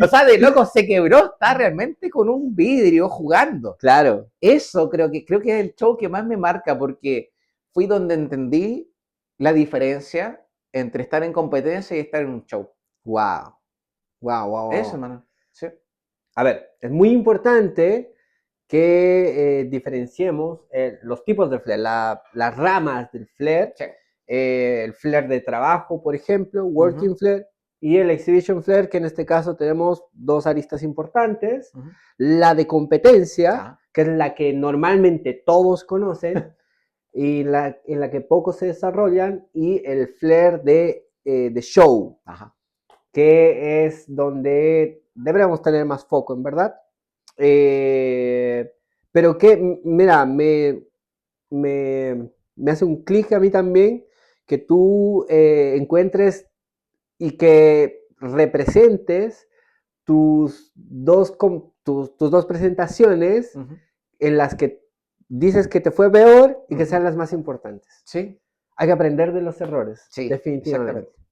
O sea, de loco se quebró, está realmente con un vidrio jugando. Claro. Eso creo que es el show que más me marca porque fui donde entendí la diferencia entre estar en competencia y estar en un show. Wow. Wow, wow, Eso, wow. hermano. Sí. A ver, es muy importante que diferenciemos los tipos de flare, las ramas del flare, Sí. el flare de trabajo, por ejemplo, working Uh-huh. flare, y el exhibition flare, que en este caso tenemos dos aristas importantes. Uh-huh. La de competencia, Ah. que es la que normalmente todos conocen, y en la que pocos se desarrollan, y el flare de show, Ajá. que es donde deberíamos tener más foco, en verdad. Pero que, mira, me hace un clic a mí también que tú encuentres y que representes tus dos presentaciones Uh-huh. en las que dices que te fue peor y que Uh-huh. sean las más importantes. Sí, Hay que aprender de los errores, sí, definitivamente. exactamente.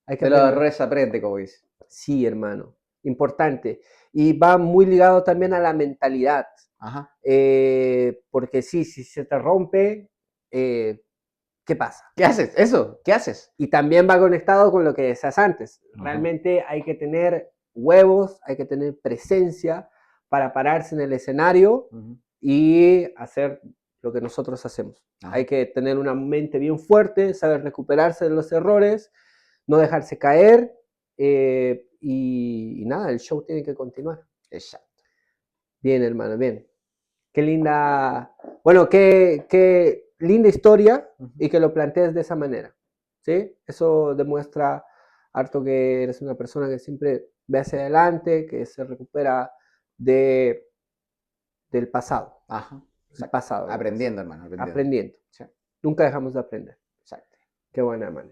Hay que De los aprender. errores se aprende, como dice. Sí, hermano, importante. Y va muy ligado también a la mentalidad. Ajá. Porque sí, si se te rompe, ¿qué pasa? ¿Qué haces? Eso, ¿qué haces? Y también va conectado con lo que decías antes. Uh-huh. Realmente hay que tener huevos, hay que tener presencia para pararse en el escenario Uh-huh. y hacer lo que nosotros hacemos. Ajá. Hay que tener una mente bien fuerte, saber recuperarse de los errores, no dejarse caer y nada, el show tiene que continuar. Exacto. Bien, hermano, bien. Qué linda, bueno, qué linda historia Uh-huh. y que lo plantees de esa manera. ¿Sí? Eso demuestra harto que eres una persona que siempre ve hacia adelante, que se recupera de, del pasado. Ajá. El pasado. Aprendiendo, hermano, aprendiendo. Aprendiendo. Sí. Nunca dejamos de aprender. Exacto. Qué buena, hermano.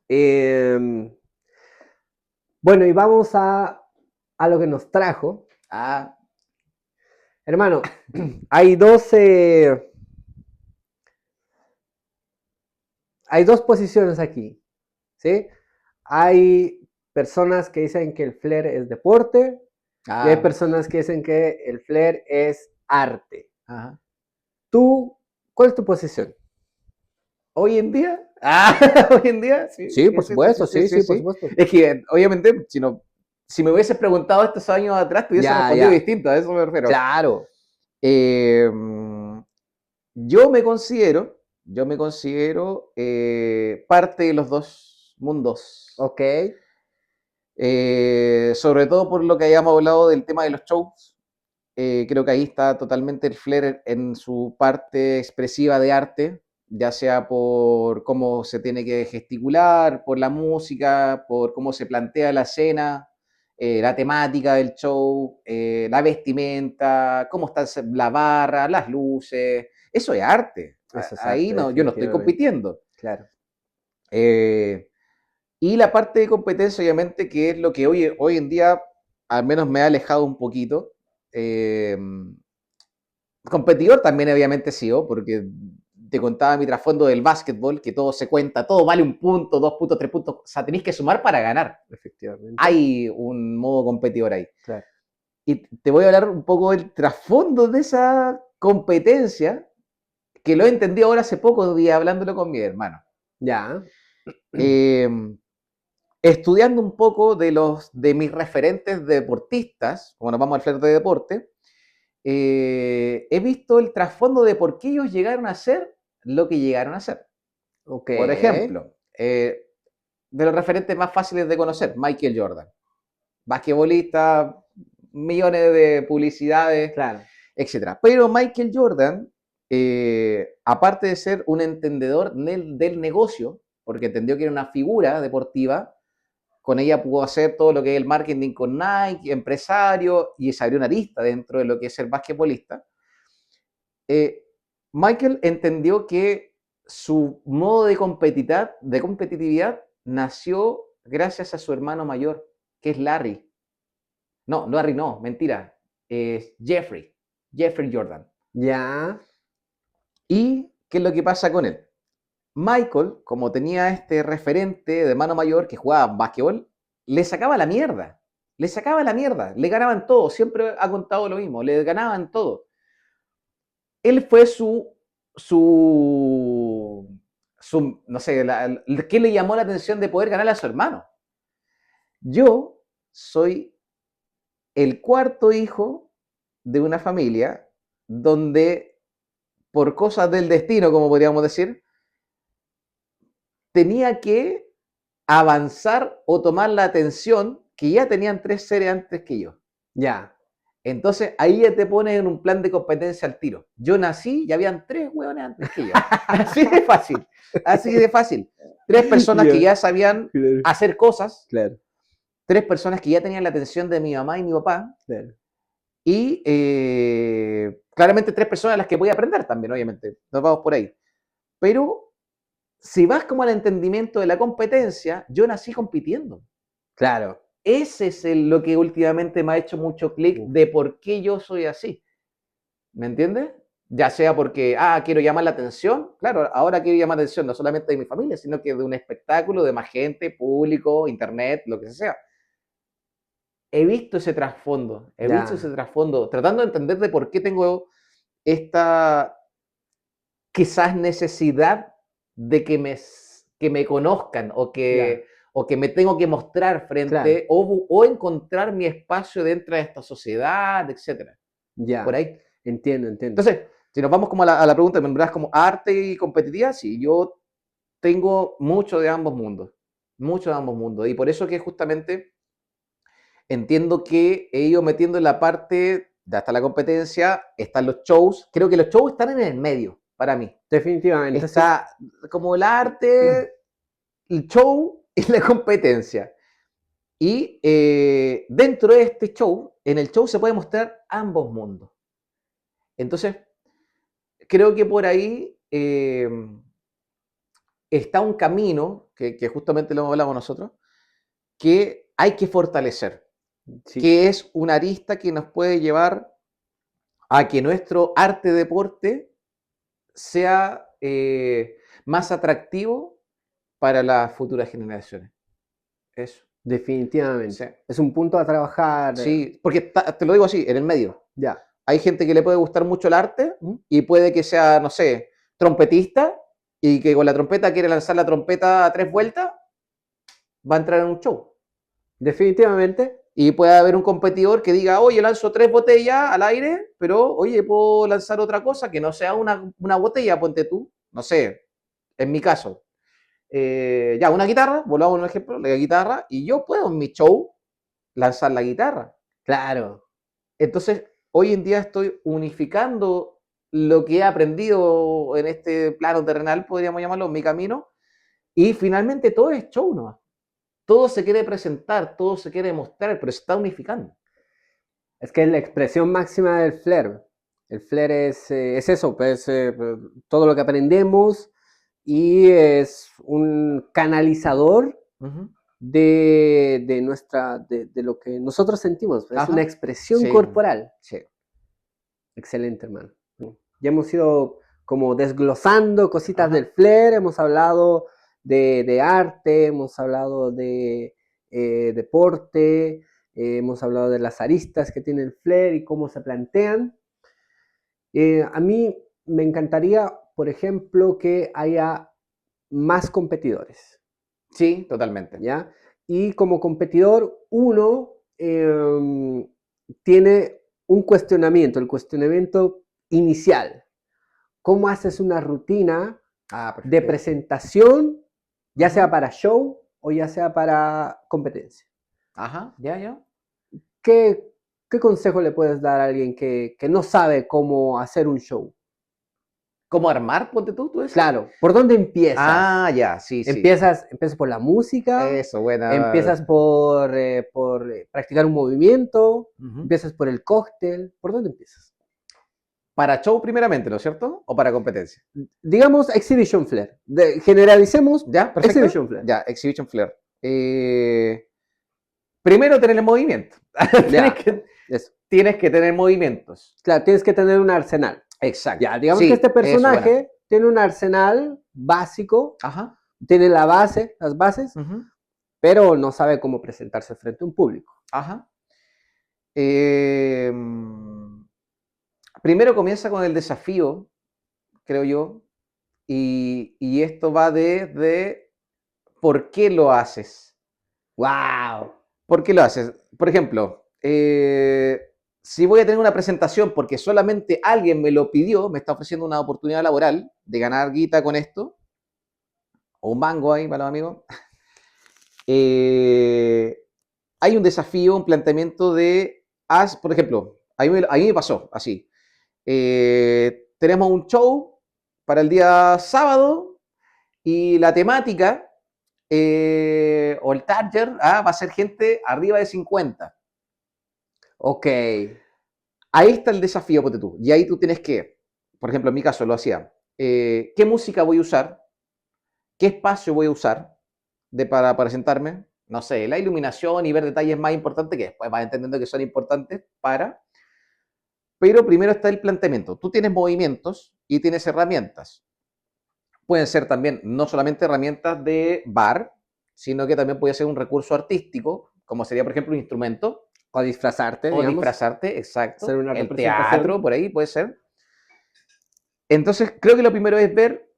Eh, Bueno, y vamos a lo que nos trajo. Ah, Hermano, hay dos posiciones aquí, ¿sí? Hay personas que dicen que el flair es deporte y hay ah, personas que dicen que el flair es arte. ajá. ¿Tú, cuál es tu posición? Hoy en día, hoy en día, sí, Sí, sí, por sí, sí, sí, supuesto, sí, sí, sí, sí, por sí. supuesto. Es que, obviamente, si me hubieses preguntado estos años atrás, te hubiese Ya, respondido ya, distinto, a eso me refiero. claro. Eh, yo me considero parte de los dos mundos. Ok, Sobre todo por lo que hayamos hablado del tema de los shows. Creo que ahí está totalmente el flair en su parte expresiva de arte, ya sea por cómo se tiene que gesticular, por la música, por cómo se plantea la escena, la temática del show, la vestimenta, cómo está la barra, las luces. Eso es arte. eso es Ahí arte, no, yo no estoy definitivamente. compitiendo. Claro. Eh, y la parte de competencia, obviamente, que es lo que hoy en día al menos me ha alejado un poquito. Eh, Competidor también obviamente he sido, porque te contaba mi trasfondo del básquetbol, que todo se cuenta, todo vale un punto, 2 puntos, 3 puntos, o sea, tenéis que sumar para ganar. Efectivamente. Hay un modo competidor ahí. Claro. Y te voy a hablar un poco del trasfondo de esa competencia, que lo he entendido ahora hace poco día hablándolo con mi hermano. Ya. Eh, Estudiando un poco de mis referentes deportistas, como nos vamos al flair de deporte, he visto el trasfondo de por qué ellos llegaron a ser lo que llegaron a ser. Ok. Por ejemplo, de los referentes más fáciles de conocer, Michael Jordan, basquetbolista, millones de publicidades, Claro. etcétera. Pero Michael Jordan, aparte de ser un entendedor del negocio, porque entendió que era una figura deportiva, con ella pudo hacer todo lo que es el marketing con Nike, empresario, y se abrió una lista dentro de lo que es ser basquetbolista. eh, Michael entendió que su modo de competitividad nació gracias a su hermano mayor, que es Larry. No, Larry no, mentira. Es Jeffrey Jordan. Ya. ¿Y qué es lo que pasa con él? Michael, como tenía este referente de hermano mayor que jugaba básquetbol, le sacaba la mierda. Le sacaba la mierda. Le ganaban todo. Siempre ha contado lo mismo. Le ganaban todo. Él fue no sé, ¿qué le llamó la atención de poder ganarle a su hermano? Yo soy el cuarto hijo de una familia donde, por cosas del destino, como podríamos decir, tenía que avanzar o tomar la atención que ya tenían 3 seres antes que yo. Ya. Entonces ahí ya te pones en un plan de competencia al tiro. Yo nací y habían 3 hueones antes que yo. Así de fácil. Así de fácil. 3 personas que Ya. ya sabían Claro. hacer cosas. Claro. 3 personas que ya tenían la atención de mi mamá y mi papá. Claro. Y claramente 3 personas a las que voy a aprender también, obviamente. Nos vamos por ahí. Pero si vas como al entendimiento de la competencia, yo nací compitiendo. Claro. Ese es lo que últimamente me ha hecho mucho clic Uf. de por qué yo soy así. ¿Me entiendes? Ya sea porque, quiero llamar la atención. Claro, ahora quiero llamar la atención no solamente de mi familia, sino que de un espectáculo, de más gente, público, internet, lo que sea. He visto Ya. ese trasfondo, tratando de entender de por qué tengo esta quizás necesidad de que me conozcan Ya. o que me tengo que mostrar Claro. frente o encontrar mi espacio dentro de esta sociedad, etcétera. Por Ya. ahí. Entiendo, entiendo. Entonces, si nos vamos como a la pregunta, ¿me nombrás como arte y competitividad? Sí, yo tengo mucho de ambos mundos, mucho de ambos mundos. Y por eso que justamente entiendo que he ido metiendo en la parte de hasta la competencia, están los shows. Creo que los shows están en el medio, para mí. Definitivamente, sí. Está como el arte, el show y la competencia. Y dentro de este show, en el show se puede mostrar ambos mundos. Entonces, creo que por ahí está un camino, que justamente lo hablamos nosotros, que hay que fortalecer, Sí, que es una arista que nos puede llevar a que nuestro arte-deporte sea más atractivo para las futuras generaciones. Eso. Sí. definitivamente. Es un punto a trabajar. Sí, porque te lo digo así, en el medio. Ya. Hay gente que le puede gustar mucho el arte ¿Mm? y puede que sea, no sé, trompetista y que con la trompeta quiere lanzar la trompeta a 3 vueltas, va a entrar en un show. Definitivamente. Y puede haber un competidor que diga, oye, lanzo 3 botellas al aire, pero oye, puedo lanzar otra cosa que no sea una botella, ponte tú, no sé, en mi caso. Ya, una guitarra, volvamos a un ejemplo, la guitarra, y yo puedo en mi show lanzar la guitarra. Claro. Entonces, hoy en día estoy unificando lo que he aprendido en este plano terrenal, podríamos llamarlo, mi camino, y finalmente todo es show, ¿no? Todo se quiere presentar, todo se quiere mostrar, pero se está unificando. Es que es la expresión máxima del flair. El flair es eso, pues, todo lo que aprendemos y es un canalizador Ujú. de lo que nosotros sentimos. Es una Ajá. expresión Sí, corporal. sí. Excelente, hermano. Ya hemos ido como desglosando cositas del Ajá. flair, hemos hablado de arte, hemos hablado de deporte, hemos hablado de las aristas que tiene el flair y cómo se plantean. A mí me encantaría, por ejemplo, que haya más competidores, Sí, totalmente. ¿ya? Y como competidor, uno tiene un cuestionamiento, el cuestionamiento inicial. ¿Cómo haces una rutina Ah, de perfecto. presentación, ya sea Ujú. para show o ya sea para competencia? Ajá, ya, ya. ¿Qué, qué consejo le puedes dar a alguien que no sabe cómo hacer un show? ¿Cómo armar, ponte tú decís? Claro, ¿por dónde empiezas? Ah, ya, sí, sí. ¿Empiezas por la música? Eso, buena. ¿Empiezas por practicar un movimiento? Ujú. ¿Empiezas por el cóctel? ¿Por dónde empiezas? Para show primeramente, ¿no es cierto? ¿O para competencia? Digamos Exhibition Flair. Generalicemos ¿Ya? ¿Perfecto? Exhibition Flair. Ya, Exhibition Flair. Primero tener el movimiento. tienes, Ya, que, eso. tienes que tener movimientos. Claro, tienes que tener un arsenal. Exacto. Ya, digamos que este Sí, eso, buena. personaje tiene un arsenal básico, Ajá. tiene la base, las bases, Ujú. pero no sabe cómo presentarse frente a un público. Ajá. Eh, Primero comienza con el desafío, creo yo, y esto va de por qué lo haces. ¡Wow! ¿Por qué lo haces? Por ejemplo, si voy a tener una presentación porque solamente alguien me lo pidió, me está ofreciendo una oportunidad laboral de ganar guita con esto, o un mango ahí para los amigos, eh, hay un desafío, un planteamiento de, por ejemplo, a mí me pasó así, tenemos un show para el día sábado y la temática o el target va a ser gente arriba de 50. Ok. Ahí está el desafío, ponte tú. Y ahí tú tienes que, por ejemplo, en mi caso lo hacía, ¿qué música voy a usar? ¿Qué espacio voy a usar para presentarme? No sé, la iluminación y ver detalles más importantes que después vas entendiendo que son importantes para. Pero primero está el planteamiento. Tú tienes movimientos y tienes herramientas. Pueden ser también no solamente herramientas de bar, sino que también puede ser un recurso artístico, como sería, por ejemplo, un instrumento, O disfrazarte, o digamos. disfrazarte, Hacer exacto. una El teatro, representación. por ahí puede ser. Entonces, creo que lo primero es ver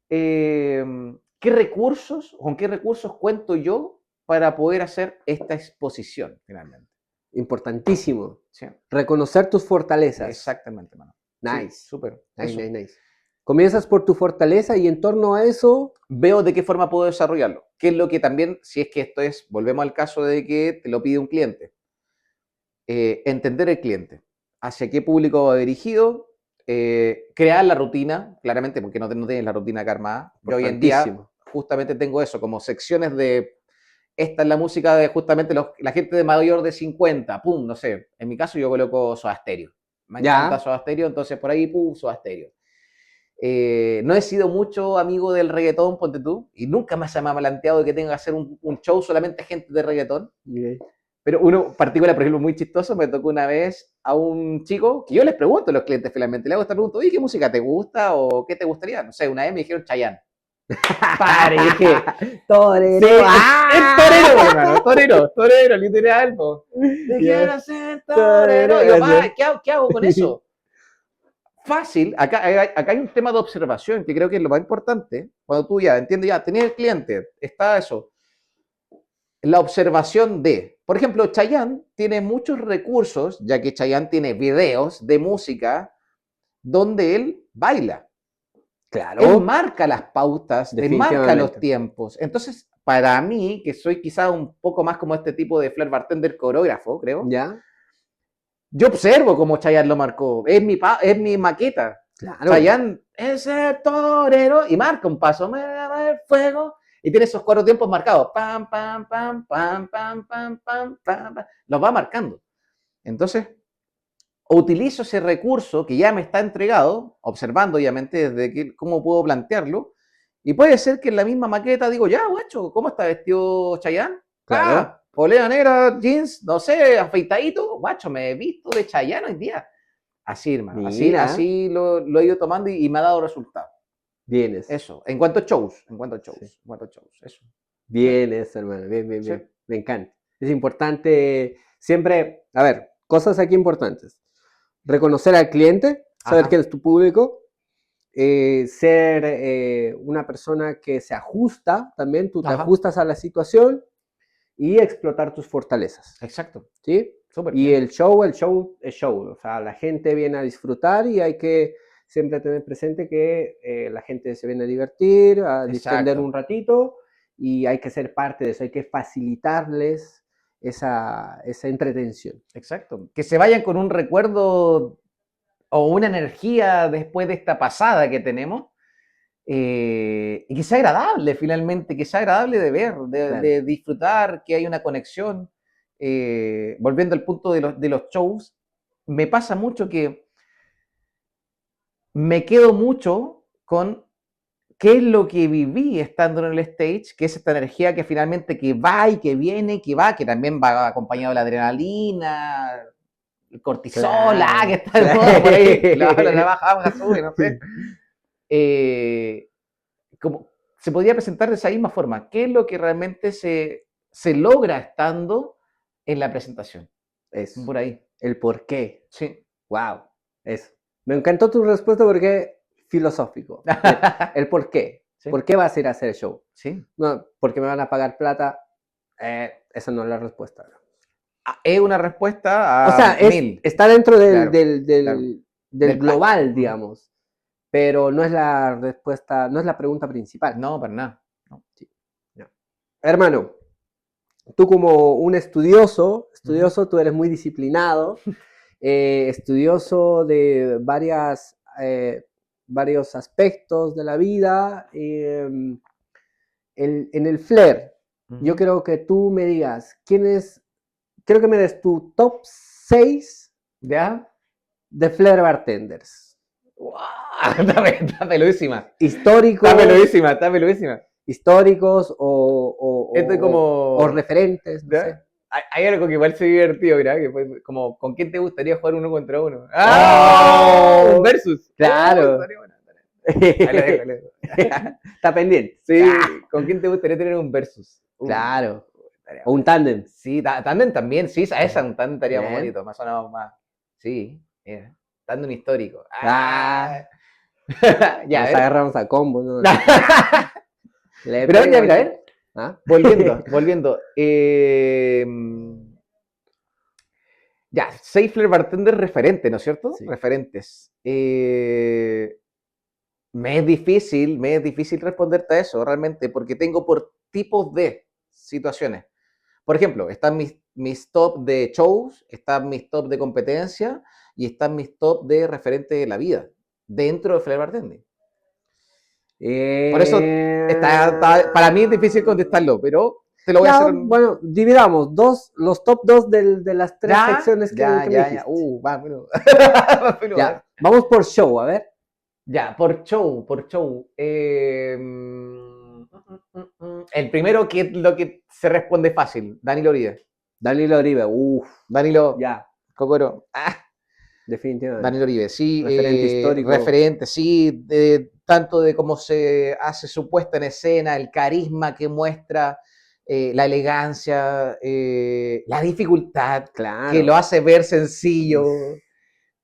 eh, qué recursos, con qué recursos cuento yo para poder hacer esta exposición, finalmente. Importantísimo. ¿Sí? Reconocer tus fortalezas. Exactamente, mano. Sí, Nice. súper. Nice, Eso. nice, nice. Comienzas por tu fortaleza y en torno a eso, Veo de qué forma puedo desarrollarlo. ¿Qué es lo que también, si es que esto es, volvemos al caso de que te lo pide un cliente, entender el cliente, hacia qué público va dirigido, crear la rutina, claramente, porque no tienes la rutina acá armada. Yo hoy en día importantísimo. justamente tengo eso, como secciones de, esta es la música de justamente la gente de mayor de 50, pum, no sé, en mi caso yo coloco Soda Stereo. Me encanta Ya, Soda Stereo, entonces por ahí, pum, Soda Stereo. No he sido mucho amigo del reggaetón, ponte tú, y nunca me ha planteado de que tenga que hacer un show solamente gente de reggaetón. Okay. Pero uno particular, por ejemplo, muy chistoso, me tocó una vez a un chico que yo les pregunto a los clientes finalmente, le hago esta pregunta, oye, ¿qué música te gusta o qué te gustaría? No sé, una vez me dijeron Chayanne. Padre, dije, Torero. sí, es torero, hermano, torero, literal, po. Te quiero ser torero. Y yo, ¿qué hago con eso? Fácil, acá hay un tema de observación que creo que es lo más importante. Cuando tú ya entiendes, ya tenías el cliente, está eso. La observación de, por ejemplo, Chayanne tiene muchos recursos, ya que Chayanne tiene videos de música donde él baila. Claro. Él marca las pautas, él marca los tiempos. Entonces, para mí, que soy quizá un poco más como este tipo de flair bartender coreógrafo, creo. Ya. Yo observo cómo Chayanne lo marcó. Es mi maqueta. Claro. Chayanne es el torero y marca un paso. Me da el fuego. Y tiene esos 4 tiempos marcados. Pam, pam, pam, pam, pam, pam, pam, pam, pam. Los va marcando. Entonces, utilizo ese recurso que ya me está entregado, observando obviamente desde cómo puedo plantearlo. Y puede ser que en la misma maqueta digo, ya, guacho, ¿cómo está vestido Chayanne? Claro. Polera negra, jeans, no sé, afeitadito. Guacho, me he visto de Chayanne hoy día. Así, hermano. Así lo he ido tomando y me ha dado resultado. Bien eso. En cuanto a shows. Eso. Bien eso, hermano. Bien. Sí. Me encanta. Es importante siempre, a ver, cosas aquí importantes. Reconocer al cliente, saber quién es tu público, ser una persona que se ajusta también, tú te ajustas a la situación y explotar tus fortalezas. Exacto. ¿Sí? Súper y bien. El show es show. O sea, la gente viene a disfrutar y hay que siempre tener presente que la gente se viene a divertir, a distender un ratito y hay que ser parte de eso, hay que facilitarles esa entretención. Exacto. Que se vayan con un recuerdo o una energía después de esta pasada que tenemos. Y que sea agradable finalmente, que sea agradable de ver, de disfrutar, que hay una conexión. Volviendo al punto de los shows, me pasa mucho que me quedo mucho con qué es lo que viví estando en el stage, que es esta energía que finalmente que va y que viene, que va, que también va acompañado de la adrenalina, el cortisol, que está de moda por ahí, la baja, sube, no sé. Como se podría presentar de esa misma forma. ¿Qué es lo que realmente se logra estando en la presentación? Es por ahí. El por qué. Sí. Wow. Eso. Me encantó tu respuesta porque filosófico. El por qué. Sí. ¿Por qué vas a ir a hacer el show? Sí. No, porque me van a pagar plata. Esa no es la respuesta. Es una respuesta a o sea, está dentro del global, digamos. Pero no es la respuesta, no es la pregunta principal. No, para nada. No. Sí. No. Hermano, tú como un estudioso, tú eres muy disciplinado, estudioso de varios aspectos de la vida. En el flair, yo creo que tú me digas, quiero que me des tu top 6 ¿ya? De flair bartenders. ¡Wow! Está peludísima. Históricos. Está peludísima. Históricos como... o referentes. No sé. Hay algo que igual se divertido, ¿verdad? Que fue como, ¿con quién te gustaría jugar 1 contra 1? ¡Ah! Un versus. Claro. Ahí lo dejo. Está pendiente. Sí, ¿con quién te gustaría tener un versus? Claro. O un tándem. Sí, tándem también, sí, esa un tándem estaría más bonito, más sonado más. Sí, tándem histórico. Ya, nos agarramos a combo, ¿no? Pero ya, mira, a ver. Volviendo. Ya, 6 flair bartenders referentes, ¿no es cierto? Sí. Referentes. Me es difícil responderte a eso realmente, porque tengo por tipos de situaciones. Por ejemplo, están mis top de shows, están mis top de competencia y están mis top de referente de la vida dentro de flair bartending. Por eso para mí es difícil contestarlo, pero te lo voy a hacer. Bueno, dividamos los top 2 de las 3 secciones que me dijiste. Va, bueno. Ya, vamos por show, a ver. Ya, por show, por show. El primero que es lo que se responde fácil, Danilo Uribe. Danilo Uribe, uff, Danilo ya, Cocoro. definitivamente. Danilo Uribe, sí, Referente histórico. referente, sí, tanto de cómo se hace su puesta en escena, el carisma que muestra, la elegancia, la dificultad, que lo Claro, hace ver sencillo.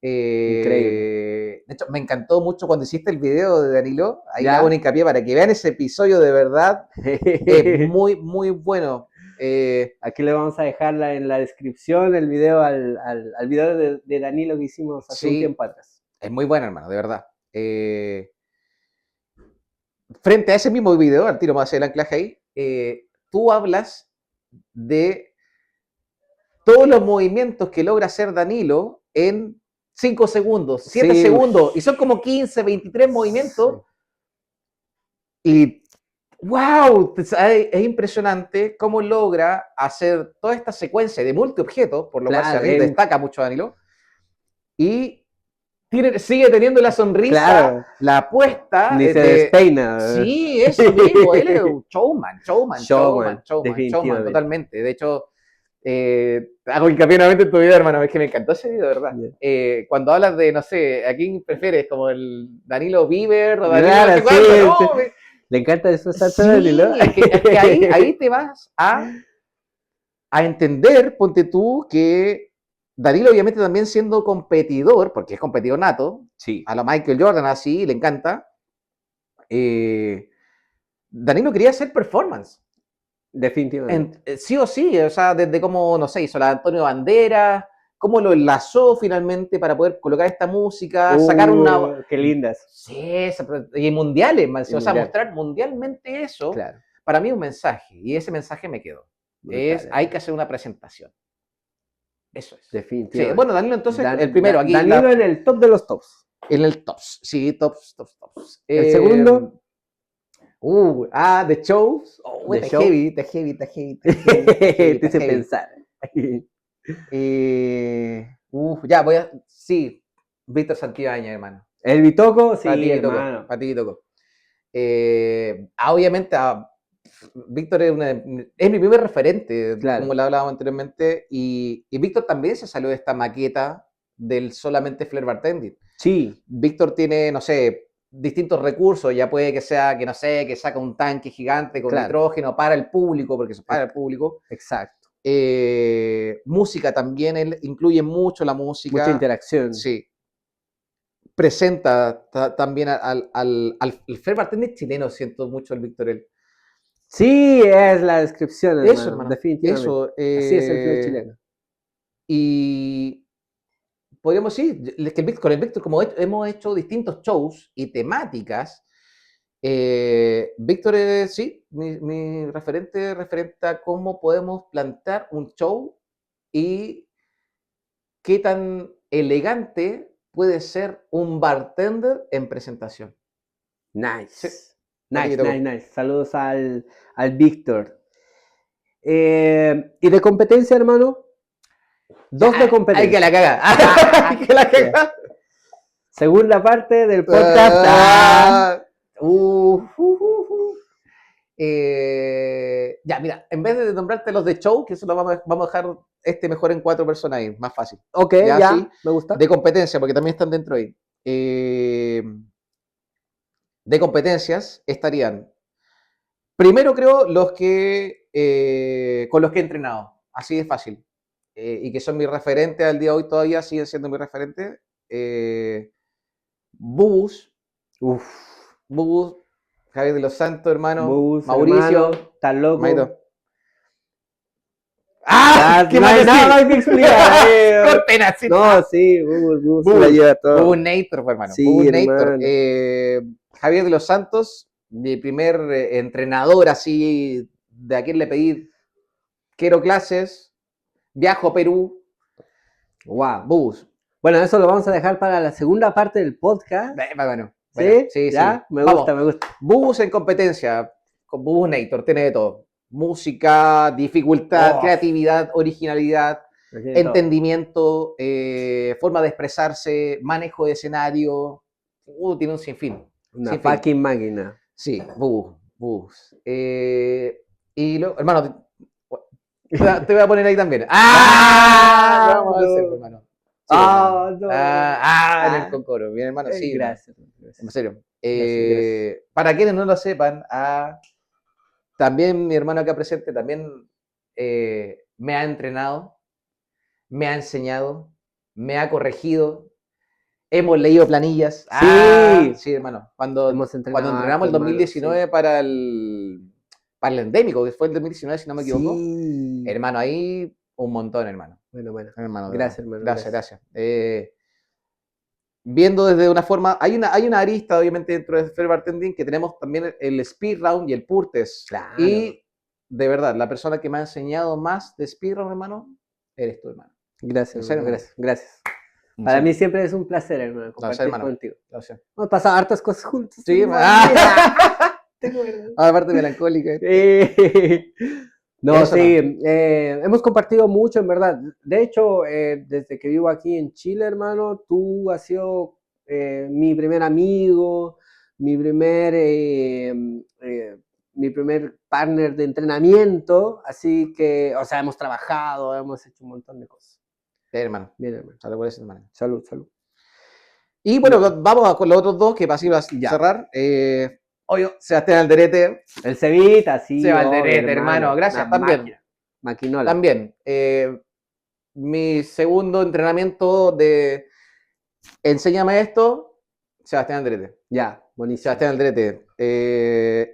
increíble. De hecho, me encantó mucho cuando hiciste el video de Danilo, ahí le hago un ¿Ya? hincapié para que vean ese episodio de verdad, es muy, muy bueno. Aquí le vamos a dejar en la descripción el video al video de Danilo que hicimos hace un Sí, tiempo atrás. es muy bueno, hermano, de verdad. Frente a ese mismo video, al tiro más el anclaje ahí, tú hablas de todos los movimientos que logra hacer Danilo en 5 segundos, 7 Sí, segundos, y son como 15, 23 sí, movimientos, y wow, es impresionante cómo logra hacer toda esta secuencia de multiobjetos, por lo cual claro, a mí destaca mucho Danilo, y sigue teniendo la sonrisa, claro, la apuesta ni se de... despeina. Sí, eso mismo, él es un showman, showman, showman, Showman, showman, showman, definitivamente. totalmente. De hecho, hago hincapié nuevamente en tu video, hermano, es que me encantó ese video, de verdad. Yeah. Cuando hablas de, no sé, ¿a quién prefieres? Como el Danilo Bieber o Danilo no sé Claro, sí, cuánto, no, le encanta disfrazarse de Danilo. sí, es que ahí te vas a entender, ponte tú, que Danilo obviamente también siendo competidor, porque es competidor nato, Sí, a la Michael Jordan así, le encanta, Danilo quería hacer performance, definitivamente. sí o sí, o sea, desde cómo, no sé, hizo la de Antonio Banderas, cómo lo enlazó finalmente para poder colocar esta música, sacar una... Qué lindas. Sí, y mundiales, El o sea, mundial, mostrar mundialmente eso, claro. para mí es un mensaje, y ese mensaje me quedó. Brutal, Hay que hermano. hacer una presentación. Eso es. Sí, Definitivamente. bueno, Danilo entonces, el primero aquí, Danilo en el top de los tops. en el tops, sí, tops, tops, tops. El segundo, The Shows, The está Show. heavy, está heavy, está heavy, está heavy, está heavy, Te está hice heavy. pensar. Ya, sí, Víctor Santibáñez, hermano. El Bitoco, Para sí, ti que tocó, hermano. para ti que tocó. Obviamente, Víctor es mi primer referente, como Claro. lo hablábamos anteriormente, y Víctor también se salió de esta maqueta del solamente Flair Bartending. Sí, Víctor tiene, no sé, distintos recursos, ya puede que sea, que no sé, que saca un tanque gigante con claro. nitrógeno para el público, porque eso es para el público. Exacto. Música también, él incluye mucho la Mucha música, interacción. sí. Presenta también al Flair Bartender chileno, siento mucho el Víctor. Sí, es la descripción, Eso, hermano. hermano, Definitivamente. eso. Así es el flow chileno. Y podríamos decir que con el Víctor, como hemos hecho distintos shows y temáticas, Víctor es, sí, mi referente a cómo podemos plantar un show y qué tan elegante puede ser un bartender en presentación. Sí, Nice. a ti que Nice, nice, tocó. nice. Saludos al Víctor. Y de competencia, hermano, dos de Hay que la competencia. caga. Hay que la Yeah. caga. Segunda parte del podcast. Ah, uh, uh, uh, uh. Ya, mira, en vez de nombrarte los de show, que eso lo vamos a dejar mejor en 4 personas ahí, más fácil. Ok, Ya, sí, ya, me gusta. de competencia, porque también están dentro ahí. De competencias estarían, primero creo, con los que he entrenado, así de fácil, y que son mi referente al día de hoy todavía, siguen siendo mi referente. Bubus, Uf, Bubus, Javier de los Santos, hermano, Bus, hermano, Mauricio, tan loco. Maito. ¡Ah! Ya, ¿Qué no más hay decir? nada más que explicar. Corten así. No, sí, Bus, se la lleva todo. Bubus Nator, pues, hermano. Sí, Bubus Nator. hermano. Javier de los Santos, mi primer entrenador así, de a quien le pedí, quiero clases, viajo a Perú, Wow. Bubus. Bueno, eso lo vamos a dejar para la segunda parte del podcast. Bueno, ¿Sí? sí, ¿Ya? sí. Me Vamos. gusta, me gusta. Bubus en competencia, con Bubus Nator, tiene de todo. Música, dificultad, Oh, creatividad, originalidad, lo tiene todo. entendimiento, forma de expresarse, manejo de escenario, tiene un sinfín. Una Sinfín. fucking máquina. Sí, bus. Hermano, te voy a poner ahí también. ¡Ah! Vamos a hacerlo, hermano. Sí, hermano. No. En el Concoro, mi hermano, sí. Gracias. En serio. Gracias. Para quienes no lo sepan, también mi hermano acá presente también me ha entrenado, me ha enseñado, me ha corregido. Hemos leído planillas. Sí, hermano. Cuando entrenamos el 2019 hermano, sí. para el endémico, que fue el 2019, si no me equivoco. Sí. Hermano, ahí un montón, hermano. Bueno. Hermano, Gracias, hermano. Gracias. Viendo desde una forma, hay una arista, obviamente, dentro de Fair Bartending, que tenemos también el Speed Round y el Pure Test. Claro. Y, de verdad, la persona que me ha enseñado más de Speed Round, hermano, eres tú, hermano. Gracias, hermano, gracias. Para mí siempre es un placer, hermano, compartir contigo. Gracias. Hemos pasado hartas cosas juntos. Sí, aparte melancólica. No, eso sí, no. Hemos compartido mucho, en verdad. De hecho, desde que vivo aquí en Chile, hermano, tú has sido mi primer amigo, mi primer partner de entrenamiento, así que, o sea, hemos trabajado, hemos hecho un montón de cosas. Bien, hermano. Salud por eso, hermano. Salud. Y bueno, vamos con los otros dos, que para así vas a cerrar. Obvio, Sebastián Alderete. El Cevita, sí. Sebastián Alderete, hermano. Gracias, también. Maquinola. También. Mi segundo entrenamiento de Enséñame esto, Sebastián Alderete. Ya, buenísimo. Sebastián Alderete.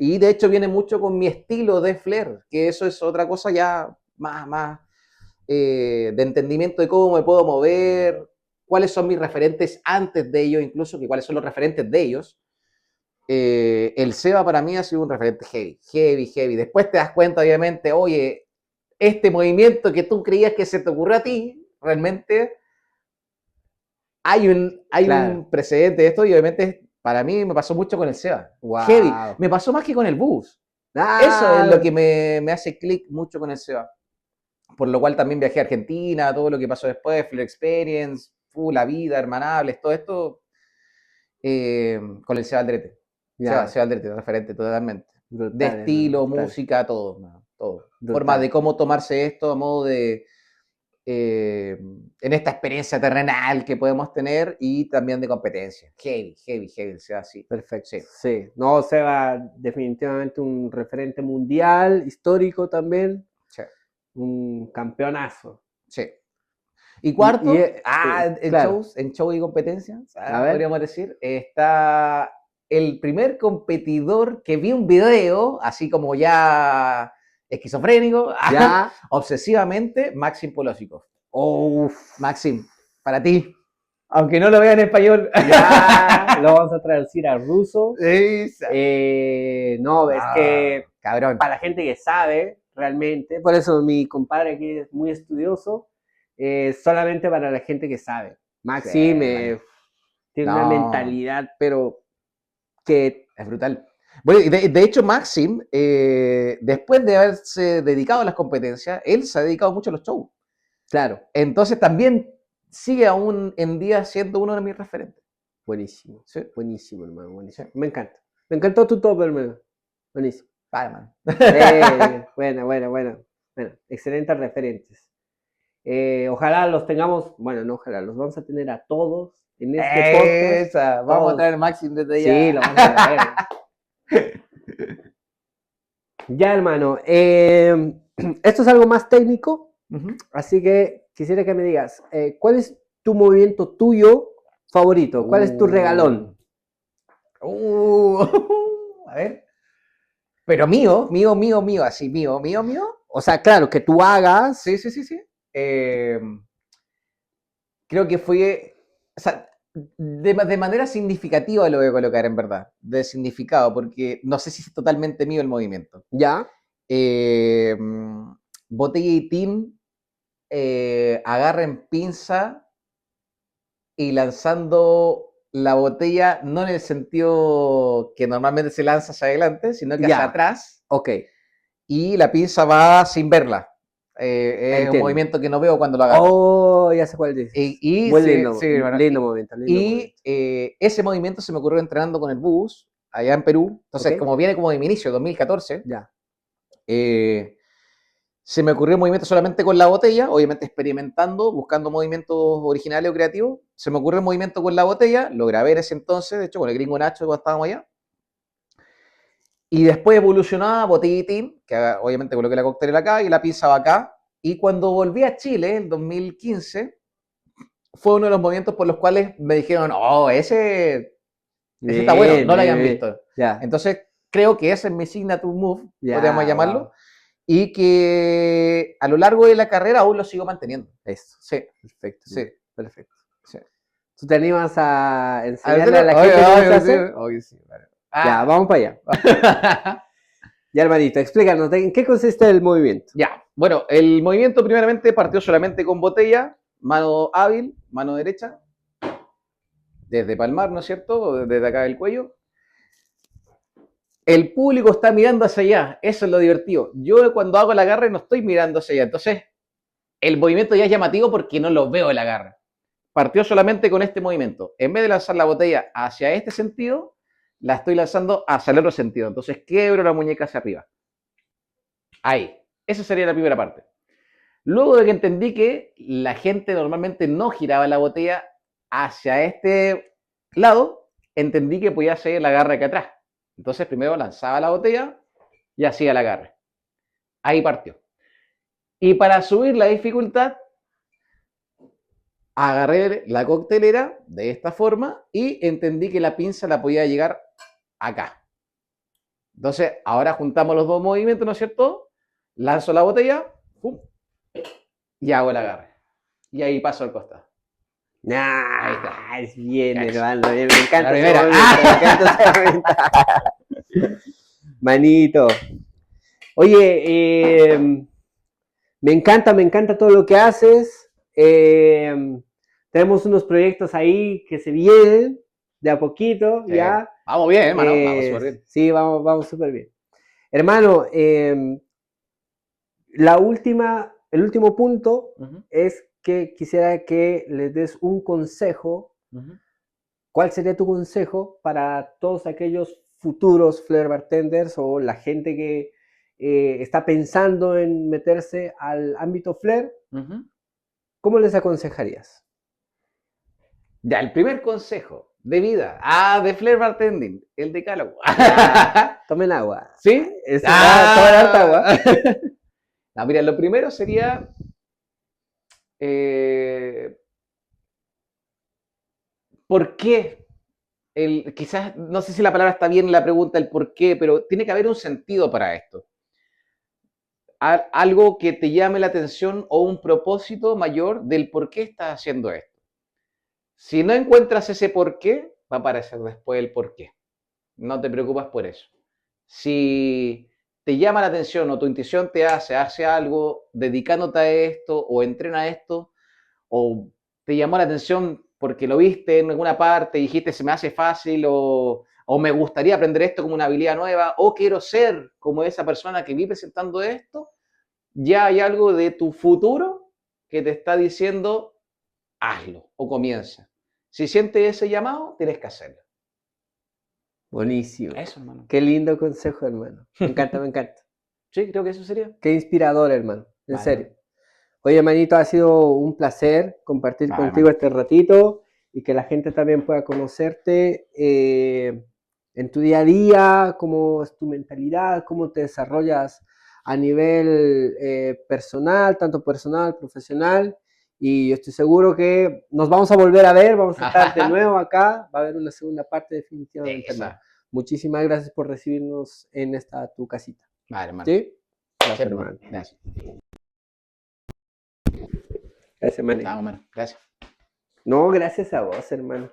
Y de hecho viene mucho con mi estilo de flair, que eso es otra cosa ya más de entendimiento de cómo me puedo mover, cuáles son mis referentes antes de ellos, incluso que cuáles son los referentes de ellos. El Seba para mí ha sido un referente heavy. Después te das cuenta, obviamente, oye, este movimiento que tú creías que se te ocurrió a ti, realmente hay un precedente de esto, y obviamente para mí me pasó mucho con el Seba. Wow. Heavy. Me pasó más que con el bus. Eso es lo que me hace clic mucho con el Seba. Por lo cual también viajé a Argentina, todo lo que pasó después, Flair Experience, la vida, hermanables, todo esto, con el Seba Alderete. Seba Alderete, referente totalmente. Brutal, de estilo, música, todo. Forma de cómo tomarse esto a modo de, en esta experiencia terrenal que podemos tener, y también de competencia. Heavy, Seba, sí. Perfecto. Sí. No, Seba, definitivamente un referente mundial, histórico también. Sí. Un campeonazo. Sí. Y cuarto, en show y competencia, podríamos decir, está el primer competidor que vi un video, así como ya esquizofrénico, obsesivamente, Maxim Polosikov. Maxim, para ti. Aunque no lo vea en español. Ya, lo vamos a traducir a ruso. Es que cabrón. Para la gente que sabe, realmente, por eso mi compadre aquí es muy estudioso, solamente para la gente que sabe. Maxim tiene una mentalidad, pero que es brutal. Bueno, de hecho, Maxim, después de haberse dedicado a las competencias, él se ha dedicado mucho a los shows. Claro. Entonces también sigue aún en día siendo uno de mis referentes. Buenísimo. ¿Sí? Buenísimo, hermano. Buenísimo. Me encanta. Me encantó tu top, hermano. Buenísimo. Man. Bueno. Excelentes referentes. Ojalá los tengamos, no ojalá, los vamos a tener a todos en este podcast. Vamos a traer Maxim desde ya. Sí, lo vamos a traer. Ya, hermano. Esto es algo más técnico. Así que quisiera que me digas, ¿cuál es tu movimiento tuyo favorito? ¿Cuál es tu regalón? A ver. Pero mío, así, mío. O sea, claro, que tú hagas. Sí. Creo que fue, o sea, de manera significativa lo voy a colocar, en verdad, de significado, porque no sé si es totalmente mío el movimiento. Ya. Botella y tin, agarren pinza y lanzando la botella, no en el sentido que normalmente se lanza hacia adelante, sino que hacia atrás. Ok. Y la pinza va sin verla. Es un Entiendo. movimiento que no veo cuando lo agarro. Oh, ya sé cuál dices. Y Muy sí, lindo, sí, bueno, lindo momento, lindo momento. ese movimiento se me ocurrió entrenando con el bus allá en Perú. Entonces, Ok. como viene como de mi inicio, 2014, Ya. se me ocurrió el movimiento solamente con la botella, obviamente experimentando, buscando movimientos originales o creativos. Se me ocurrió el movimiento con la botella, lo grabé en ese entonces, de hecho, con el gringo Nacho cuando estábamos allá. Y después evolucionaba botellitín, que obviamente coloqué la coctelera acá y la pinza va acá. Y cuando volví a Chile, en 2015, fue uno de los movimientos por los cuales me dijeron, oh, ese está bueno, Bien, no lo bien, hayan bien. visto. Ya. Entonces, creo que ese es mi signature move, podríamos Ya, llamarlo, wow. y que a lo largo de la carrera aún lo sigo manteniendo. Eso. Sí, Perfecto. sí, Perfecto. sí. ¿Tú te animas a A enseñarle a ver, la oye, gente cómo se oye, sí, hace? oye, sí, vale. Ya, vamos para allá. Ya, hermanito, explícanos, ¿en qué consiste el movimiento? Ya, bueno, el movimiento primeramente partió solamente con botella, mano hábil, mano derecha, desde palmar, ¿no es cierto? Desde acá del cuello. El público está mirando hacia allá, eso es lo divertido. Yo cuando hago el agarre no estoy mirando hacia allá, entonces el movimiento ya es llamativo porque no lo veo el agarre. Partió solamente con este movimiento. En vez de lanzar la botella hacia este sentido, la estoy lanzando hacia el otro sentido. Entonces quebro la muñeca hacia arriba. Ahí. Esa sería la primera parte. Luego de que entendí que la gente normalmente no giraba la botella hacia este lado, entendí que podía hacer el agarre acá atrás. Entonces primero lanzaba la botella y hacía el agarre. Ahí partió. Y para subir la dificultad, agarré la coctelera de esta forma y entendí que la pinza la podía llegar acá. Entonces, ahora juntamos los dos movimientos, ¿no es cierto? Lanzo la botella, ¡pum! Y hago el agarre. Y ahí paso al costado. Ahí está. Nah, es bien, Eso. hermano, bien, me encanta La ese primera. movimiento, me encanta ese movimiento. Manito. Oye, me encanta todo lo que haces. Tenemos unos proyectos ahí que se vienen de a poquito, ya. Vamos bien, hermano. Vamos súper bien. Sí, vamos súper bien. Hermano, el último punto es que quisiera que les des un consejo. ¿Cuál sería tu consejo para todos aquellos futuros flair bartenders o la gente que está pensando en meterse al ámbito flair? ¿Cómo les aconsejarías? Ya, el primer consejo de vida. De Flair Bartending. El decálogo. Tomen agua. ¿Sí? Tomen harta agua. No, mira, lo primero sería ¿por qué? Quizás, no sé si la palabra está bien en la pregunta, el por qué, pero tiene que haber un sentido para esto. Algo que te llame la atención o un propósito mayor del por qué estás haciendo esto. Si no encuentras ese por qué, va a aparecer después el por qué. No te preocupes por eso. Si te llama la atención o tu intuición te hace algo dedicándote a esto o entrena a esto, o te llamó la atención porque lo viste en alguna parte y dijiste se me hace fácil o me gustaría aprender esto como una habilidad nueva o quiero ser como esa persona que vi presentando esto, ya hay algo de tu futuro que te está diciendo hazlo o comienza. Si sientes ese llamado, tienes que hacerlo. Buenísimo. Eso, hermano. Qué lindo consejo, hermano. Me encanta, me encanta. Sí, creo que eso sería. Qué inspirador, hermano. En Vale, serio. Oye, manito, ha sido un placer compartir vale, contigo hermano. este ratito y que la gente también pueda conocerte en tu día a día, cómo es tu mentalidad, cómo te desarrollas a nivel personal, profesional. Y yo estoy seguro que nos vamos a volver a ver, vamos a estar de nuevo acá, va a haber una segunda parte definitivamente, hermano. Esa. Muchísimas gracias por recibirnos en esta tu casita. Vale, hermano. ¿Sí? Sí, Gracias, hermano. hermano. Gracias. Gracias, manito. No, hermano. Gracias. No, gracias a vos, hermano.